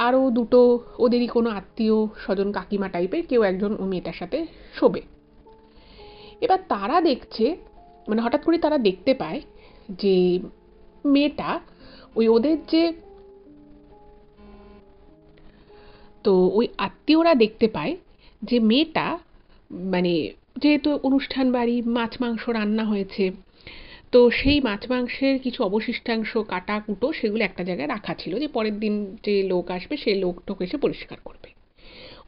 আরও দুটো ওদেরই কোনো আত্মীয় স্বজন কাকিমা টাইপের কেউ একজন ও মেয়েটার সাথে শোবে। এবার তারা দেখছে মানে হঠাৎ করে তারা দেখতে পায় যে মেয়েটা ওই ওদের যে তো ওই আত্মীয়রা দেখতে পায় যে মেয়েটা মানে যেহেতু অনুষ্ঠান বাড়ি মাছ মাংস রান্না হয়েছে, তো সেই মাছ মাংসের কিছু অবশিষ্টাংশ কাটা কুটো সেগুলো একটা জায়গায় রাখা ছিল, যে পরের দিন যে লোক আসবে সেই লোকটোক এসে পরিষ্কার করবে।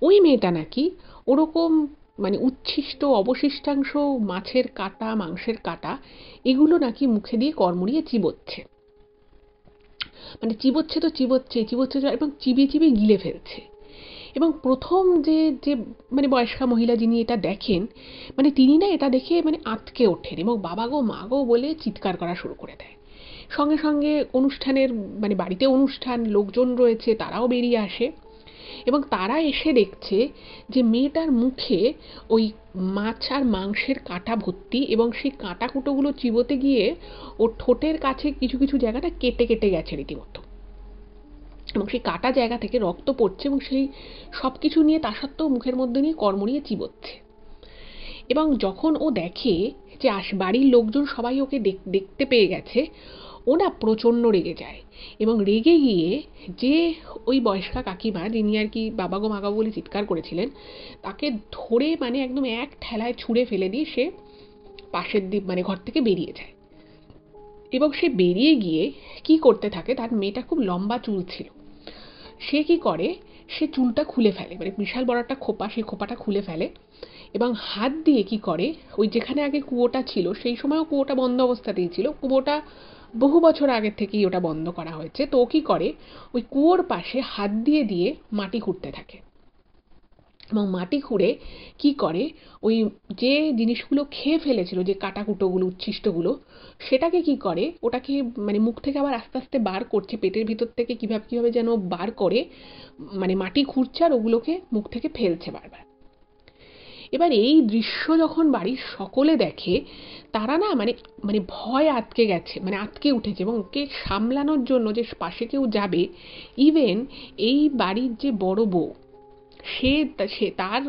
ওই মেয়েটা নাকি ওরকম মানে উচ্ছিষ্ট অবশিষ্টাংশ মাছের কাটা, মাংসের কাটা, এগুলো নাকি মুখে দিয়ে কড়মড়িয়ে চিবোচ্ছে। মানে চিবোচ্ছে তো চিবোচ্ছে চিবোচ্ছে এবং চিবিয়ে চিবিয়ে গিলে ফেলছে। এবং প্রথম যে যে মানে বয়স্কা মহিলা যিনি এটা দেখেন, মানে তিনি না এটা দেখে মানে আঁতকে ওঠেন এবং বাবা গো মা গো বলে চিৎকার করা শুরু করে দেয়। সঙ্গে সঙ্গে অনুষ্ঠানের মানে বাড়িতে অনুষ্ঠান, লোকজন রয়েছে, তারাও বেরিয়ে আসে এবং তারা এসে দেখছে যে মেয়েটার মুখে ওই মাছ আর মাংসের কাঁটা ভর্তি, এবং সেই কাঁটা কুটোগুলো চিবোতে গিয়ে ওর ঠোঁটের কাছে কিছু কিছু জায়গাটা কেটে কেটে গেছে রীতিমতো, এবং সেই কাটা জায়গা থেকে রক্ত পড়ছে, এবং সেই সব কিছু নিয়ে তা সত্ত্বেও মুখের মধ্যে নিয়ে কড়মড়িয়ে চিবোচ্ছে। এবং যখন ও দেখে যে বাড়ির লোকজন সবাই ওকে দেখতে পেয়ে গেছে, ও না প্রচণ্ড রেগে যায় এবং রেগে গিয়ে যে ওই বয়স্কা কাকিমা যিনি আর কি বাবা গো মাগো বলে চিৎকার করেছিলেন, তাকে ধরে মানে একদম এক ঠেলায় ছুঁড়ে ফেলে দিয়ে সে পাশের মানে ঘর থেকে বেরিয়ে যায়। এবং সে বেরিয়ে গিয়ে কি করতে থাকে, তার মেয়েটা খুব লম্বা চুল ছিল, সে কি করে, সে চুলটা খুলে ফেলে, মানে বিশাল বড় একটা খোপা, সেই খোপাটা খুলে ফেলে এবং হাত দিয়ে কি করে, ওই যেখানে আগে কুয়োটা ছিল, সেই সময়ও কুয়োটা বন্ধ অবস্থাতেই ছিল, কুয়োটা বহু বছর আগের থেকেই ওটা বন্ধ করা হয়েছে, তো ও কি করে ওই কুয়োর পাশে হাত দিয়ে দিয়ে মাটি খুঁড়তে থাকে এবং মাটি খুঁড়ে কি করে, ওই যে জিনিসগুলো খেয়ে ফেলেছিল, যে কাটাকুটোগুলো উচ্ছিষ্টগুলো, সেটাকে কি করে, ওটাকে মানে মুখ থেকে আবার আস্তে আস্তে বার করছে, পেটের ভিতর থেকে কিভাবে কিভাবে যেন বার করে, মানে মাটি খুঁড়ছে আর ওগুলোকে মুখ থেকে ফেলছে বারবার। এবার এই দৃশ্য যখন বাড়ির সকলে দেখে, তারা না মানে মানে ভয় আটকে গেছে, মানে আটকে উঠেছে এবং ওকে সামলানোর জন্য যে পাশে কেউ যাবে, ইভেন এই বাড়ির যে বড় বউ, সে সে তার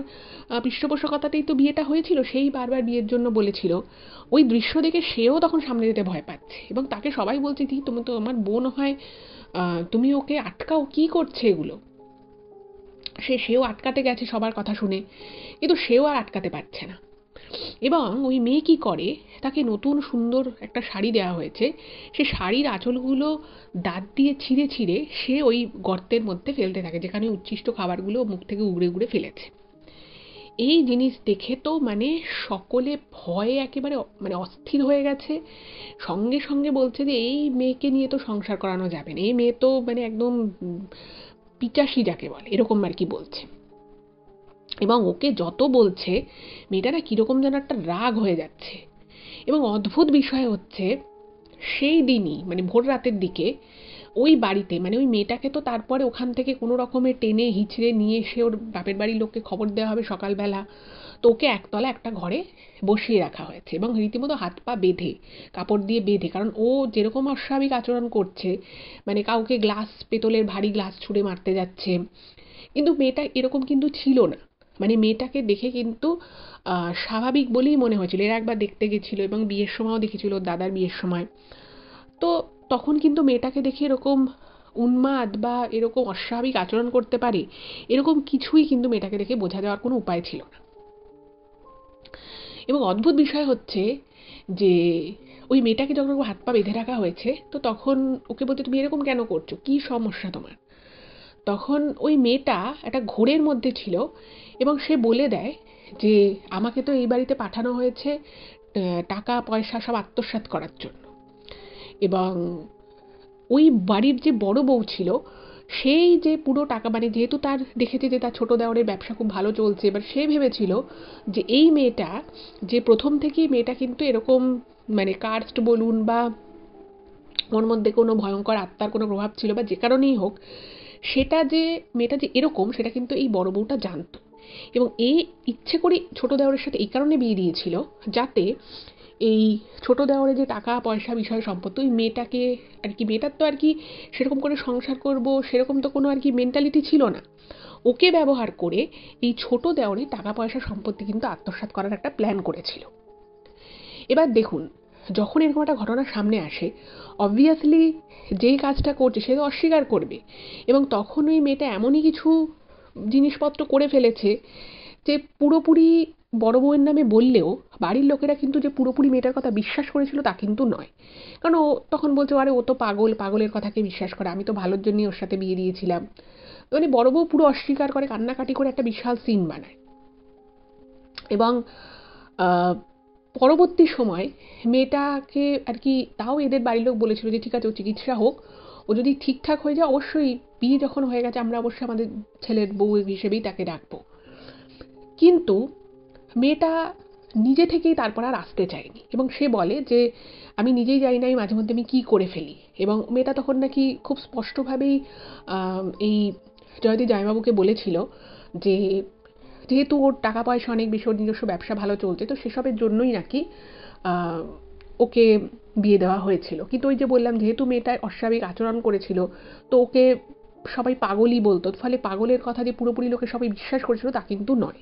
পৃষ্ঠপোষকতাতেই তো বিয়েটা হয়েছিল, সেই বারবার বিয়ের জন্য বলেছিল, ওই দৃশ্য দেখে সেও তখন সামনে যেতে ভয় পাচ্ছে এবং তাকে সবাই বলছে, দি তুমি তো আমার বোন হয়, তুমি ওকে আটকাও, কি করছে এগুলো। সেও আটকাতে গেছে সবার কথা শুনে, কিন্তু সেও আর আটকাতে পারছে না। এবং ওই মেয়ে কি করে, তাকে নতুন সুন্দর একটা শাড়ি দেওয়া হয়েছে, সে শাড়ির আঁচলগুলো দাঁত দিয়ে ছিঁড়ে ছিঁড়ে সে ওই গর্তের মধ্যে ফেলতে থাকে, যেখানে উচ্ছিষ্ট খাবারগুলো মুখ থেকে উগড়ে উগড়ে ফেলেছে। এই জিনিস দেখে তো মানে সকলে ভয়ে একেবারে মানে অস্থির হয়ে গেছে, সঙ্গে সঙ্গে বলছে যে এই মেয়েকে নিয়ে তো সংসার করানো যাবে না, এই মেয়ে তো মানে একদম পিচাসি যাকে বলে, এরকম আর কি বলছে। এবং ওকে যত বলছে, মেয়েটা না কীরকম যেন একটা রাগ হয়ে যাচ্ছে। এবং অদ্ভুত বিষয় হচ্ছে, সেই দিনই মানে ভোর রাতের দিকে ওই বাড়িতে, মানে ওই মেয়েটাকে তো তারপরে ওখান থেকে কোনো রকমে টেনে হিচড়ে নিয়ে এসে ওর বাপের বাড়ির লোককে খবর দেওয়া হবে সকালবেলা, তো ওকে একতলা একটা ঘরে বসিয়ে রাখা হয়েছে এবং রীতিমতো হাত পা বেঁধে, কাপড় দিয়ে বেঁধে, কারণ ও যেরকম অস্বাভাবিক আচরণ করছে, মানে কাউকে গ্লাস, পেতলের ভারী গ্লাস ছুঁড়ে মারতে যাচ্ছে, কিন্তু মেয়েটা এরকম কিন্তু ছিল না। মানে মেয়েটাকে দেখে কিন্তু স্বাভাবিক বলেই মনে হয়েছিল। এরা একবার দেখতে গেছিল এবং বিয়ের সময়ও দেখেছিল, দাদার বিয়ের সময়। তো তখন কিন্তু মেয়েটাকে দেখে এরকম উন্মাদ বা এরকম অস্বাভাবিক আচরণ করতে পারে, এরকম কিছুই কিন্তু মেয়েটাকে দেখে বোঝা যাওয়ার কোনো উপায় ছিল না। এবং অদ্ভুত বিষয় হচ্ছে যে ওই মেয়েটাকে যখন হাত পা বেঁধে রাখা হয়েছে, তো তখন ওকে বলতে, তুমি এরকম কেন করছো, কি সমস্যা তোমার। তখন ওই মেয়েটা একটা ঘোরের মধ্যে ছিল এবং সে বলে দেয় যে আমাকে তো এই বাড়িতে পাঠানো হয়েছে টাকা পয়সা সব আত্মসাৎ করার জন্য। এবং ওই বাড়ির যে বড় বউ ছিল, সেই যে পুরো টাকা, মানে যেহেতু তার দেখেছে যে তার ছোট দেওরের ব্যবসা খুব ভালো চলছে, এবার সে ভেবেছিল যে এই মেয়েটা, যে প্রথম থেকেই মেয়েটা কিন্তু এরকম মানে কাস্ট বলুন বা ওর মধ্যে কোনো ভয়ঙ্কর আত্মার কোনো প্রভাব ছিল বা যে কারণেই হোক, সেটা যে মেয়েটা যে এরকম সেটা কিন্তু এই বড় বউটা জানতো এবং এই ইচ্ছে করে ছোট দেওরের সাথে এই কারণে বিয়ে দিয়েছিল, যাতে এই ছোট দেওরে যে টাকা পয়সা বিষয় সম্পত্তি, ওই মেয়েটাকে আর কি, মেয়েটার তো আর কি সেরকম করে সংসার করব সেরকম তো কোনো আর কি মেন্টালিটি ছিল না, ওকে ব্যবহার করে এই ছোট দেওরে টাকা পয়সা সম্পত্তি কিন্তু আত্মসাৎ করার একটা প্ল্যান করেছিল। এবার দেখুন, যখন এরকম একটা ঘটনা সামনে আসে, অবভিয়াসলি যেই কাজটা করছে সে তো অস্বীকার করবে এবং তখন ওই মেয়েটা এমনই কিছু জিনিসপত্র করে ফেলেছে যে পুরোপুরি বড় বউয়ের নামে বললেও বাড়ির লোকেরা কিন্তু যে পুরোপুরি মেয়েটার কথা বিশ্বাস করেছিল তা কিন্তু নয়। কারণ ও তখন বলছে, আরে ও তো পাগল, পাগলের কথাকে বিশ্বাস করে, আমি তো ভালোর জন্যই ওর সাথে বিয়ে দিয়েছিলাম। মানে বড় বউ পুরো অস্বীকার করে, কান্নাকাটি করে একটা বিশাল সিন বানায়। এবং পরবর্তী সময় মেয়েটাকে আর কি, তাও এদের বাড়ির লোক বলেছিল যে ঠিক আছে, ও চিকিৎসা হোক, ও যদি ঠিকঠাক হয়ে যায় অবশ্যই বিয়ে যখন হয়ে গেছে আমরা অবশ্যই আমাদের ছেলের বউ হিসেবেই তাকে রাখবো। কিন্তু মেয়েটা নিজে থেকেই তারপর আর আসতে চায়নি এবং সে বলে যে আমি নিজেই জানি না আমি মাঝে মধ্যে আমি কী করে ফেলি। এবং মেয়েটা তখন নাকি খুব স্পষ্টভাবেই এই জয়তী জামাইবাবুকে বলেছিল যে যেহেতু ওর টাকা পয়সা অনেক বেশি, ওর নিজস্ব ব্যবসা ভালো চলছে, তো সেসবের জন্যই নাকি ওকে বিয়ে দেওয়া হয়েছিল। কিন্তু ওই যে বললাম, যেহেতু মেয়েটা অস্বাভাবিক আচরণ করেছিল, তো ওকে সবাই পাগলই বলতো, ফলে পাগলের কথা যে পুরোপুরি লোকে সবাই বিশ্বাস করেছিল তা কিন্তু নয়।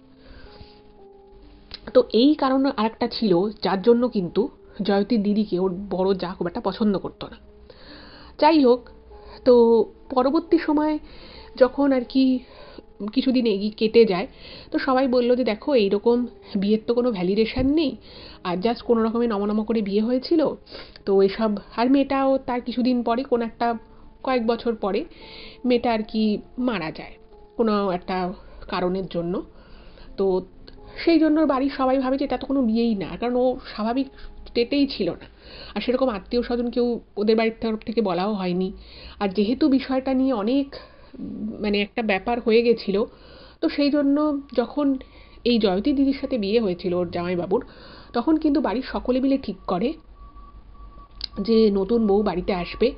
তো এই কারণ আরেকটা ছিল, যার জন্য কিন্তু জয়তীর দিদিকে ওর বড় যা খুব একটা পছন্দ করতো না। যাই হোক, তো পরবর্তী সময় যখন আর কি কিছুদিন এগিয়ে কেটে যায়, তো সবাই বলল যে দেখো এইরকম বিয়ের তো কোনো ভ্যালিডেশন নেই, আর জাস্ট কোনো রকমে নমনম করে বিয়ে হয়েছিল, তো এসব। আর মেয়েটাও তার কিছুদিন পরে, কোনো একটা কয়েক বছর পরে মেয়েটা আর কি মারা যায় কোনো একটা কারণের জন্য। তো সেই জন্য বাড়ির সবাই ভাবে যে এটা তো কোনো বিয়েই না, কারণ ও স্বাভাবিক স্টেটেই ছিল না, আর সেরকম আত্মীয় স্বজন কেউ ওদের বাড়ির তরফ থেকে বলাও হয়নি। আর যেহেতু বিষয়টা নিয়ে অনেক মানে একটা ব্যাপার হয়ে গেছিল, তো সেই জন্য যখন এই জয়তী দিদির সাথে বিয়ে হয়েছিল ওর জামাইবাবুর, তখন কিন্তু বাড়ির সকলে মিলে ঠিক করে যে নতুন বউ বাড়িতে আসবে,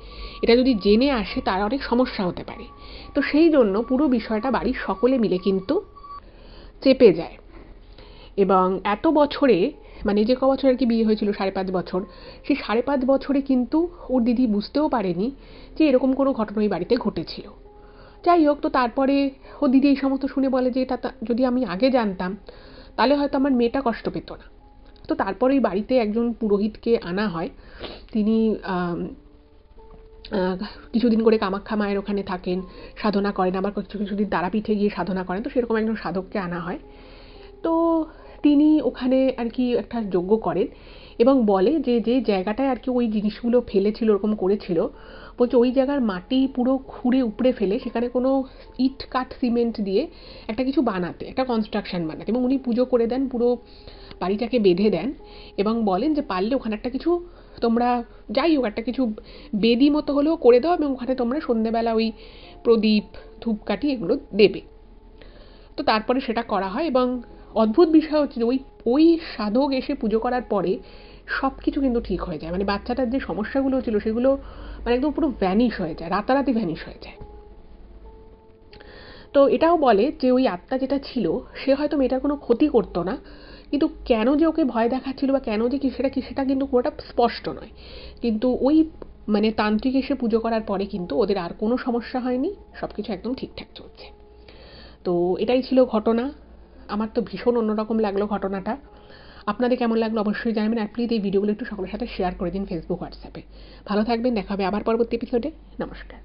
এটা যদি জেনে আসে তার অনেক সমস্যা হতে পারে। তো সেই জন্য পুরো বিষয়টা বাড়ির সকলে মিলে কিন্তু চেপে যায়। এবং এত বছরে, মানে যে ক বছর আর কি বিয়ে হয়েছিল, 5.5 বছর, সেই 5.5 বছরে কিন্তু ওর দিদি বুঝতেও পারেনি যে এরকম কোনো ঘটনা ওই বাড়িতে ঘটেছিল। যাই হোক, তো তারপরে ওর দিদি এই সমস্ত শুনে বলে যে এটা যদি আমি আগে জানতাম তাহলে হয়তো আমার মেয়েটা কষ্ট পেত না। তো তারপরে ওই বাড়িতে একজন পুরোহিতকে আনা হয়। তিনি কিছুদিন করে কামাখ্যা মায়ের ওখানে থাকেন, সাধনা করেন, আবার কিছুদিন তারাপীঠে গিয়ে সাধনা করেন। তো সেরকম একজন সাধককে আনা হয়। তো তিনি ওখানে আর কি একটা যজ্ঞ করেন এবং বলে যে যে জায়গাটায় আর কি ওই জিনিসগুলো ফেলেছিল, ওরকম করেছিল, বলছে ওই জায়গার মাটি পুরো খুঁড়ে উপড়ে ফেলে সেখানে কোনো ইট কাঠ সিমেন্ট দিয়ে একটা কিছু বানাতে, একটা কনস্ট্রাকশন বানাতে, এবং উনি পুজো করে দেন, পুরো বাড়িটাকে বেঁধে দেন এবং বলেন যে পারলে ওখানে একটা কিছু তোমরা, যাই হোক একটা কিছু বেদি মতো হলেও করে দাও, এবং ওখানে তোমরা সন্ধ্যেবেলা ওই প্রদীপ ধূপকাঠি এগুলো দেবে। তো তারপরে সেটা করা হয়, এবং অদ্ভুত বিষয় হচ্ছে যে ওই ওই সাধক এসে পুজো করার পরে সব কিছু কিন্তু ঠিক হয়ে যায়। মানে বাচ্চাটার যে সমস্যাগুলো ছিল সেগুলো মানে একদম পুরো ভ্যানিশ হয়ে যায়, রাতারাতি ভ্যানিশ হয়ে যায়। তো এটাও বলে যে ওই আত্মা যেটা ছিল সে হয়তো মেয়েটার কোনো ক্ষতি করতো না, কিন্তু কেন যে ওকে ভয় দেখাচ্ছিল বা কেন যে সেটা কিন্তু পুরোটা স্পষ্ট নয়। কিন্তু ওই মানে তান্ত্রিক এসে পুজো করার পরে কিন্তু ওদের আর কোনো সমস্যা হয়নি, সব কিছু একদম ঠিকঠাক চলছে। তো এটাই ছিল ঘটনা। আমার তো ভীষণ অন্যরকম লাগলো ঘটনাটা। আপনাদের কেমন লাগলো অবশ্যই জানাবেন, আর প্লিজ এই ভিডিওগুলো একটু সকলের সাথে শেয়ার করে দিন ফেসবুক, হোয়াটসঅ্যাপে। ভালো থাকবেন, দেখা হবে আবার পরবর্তী এপিসোডে। নমস্কার।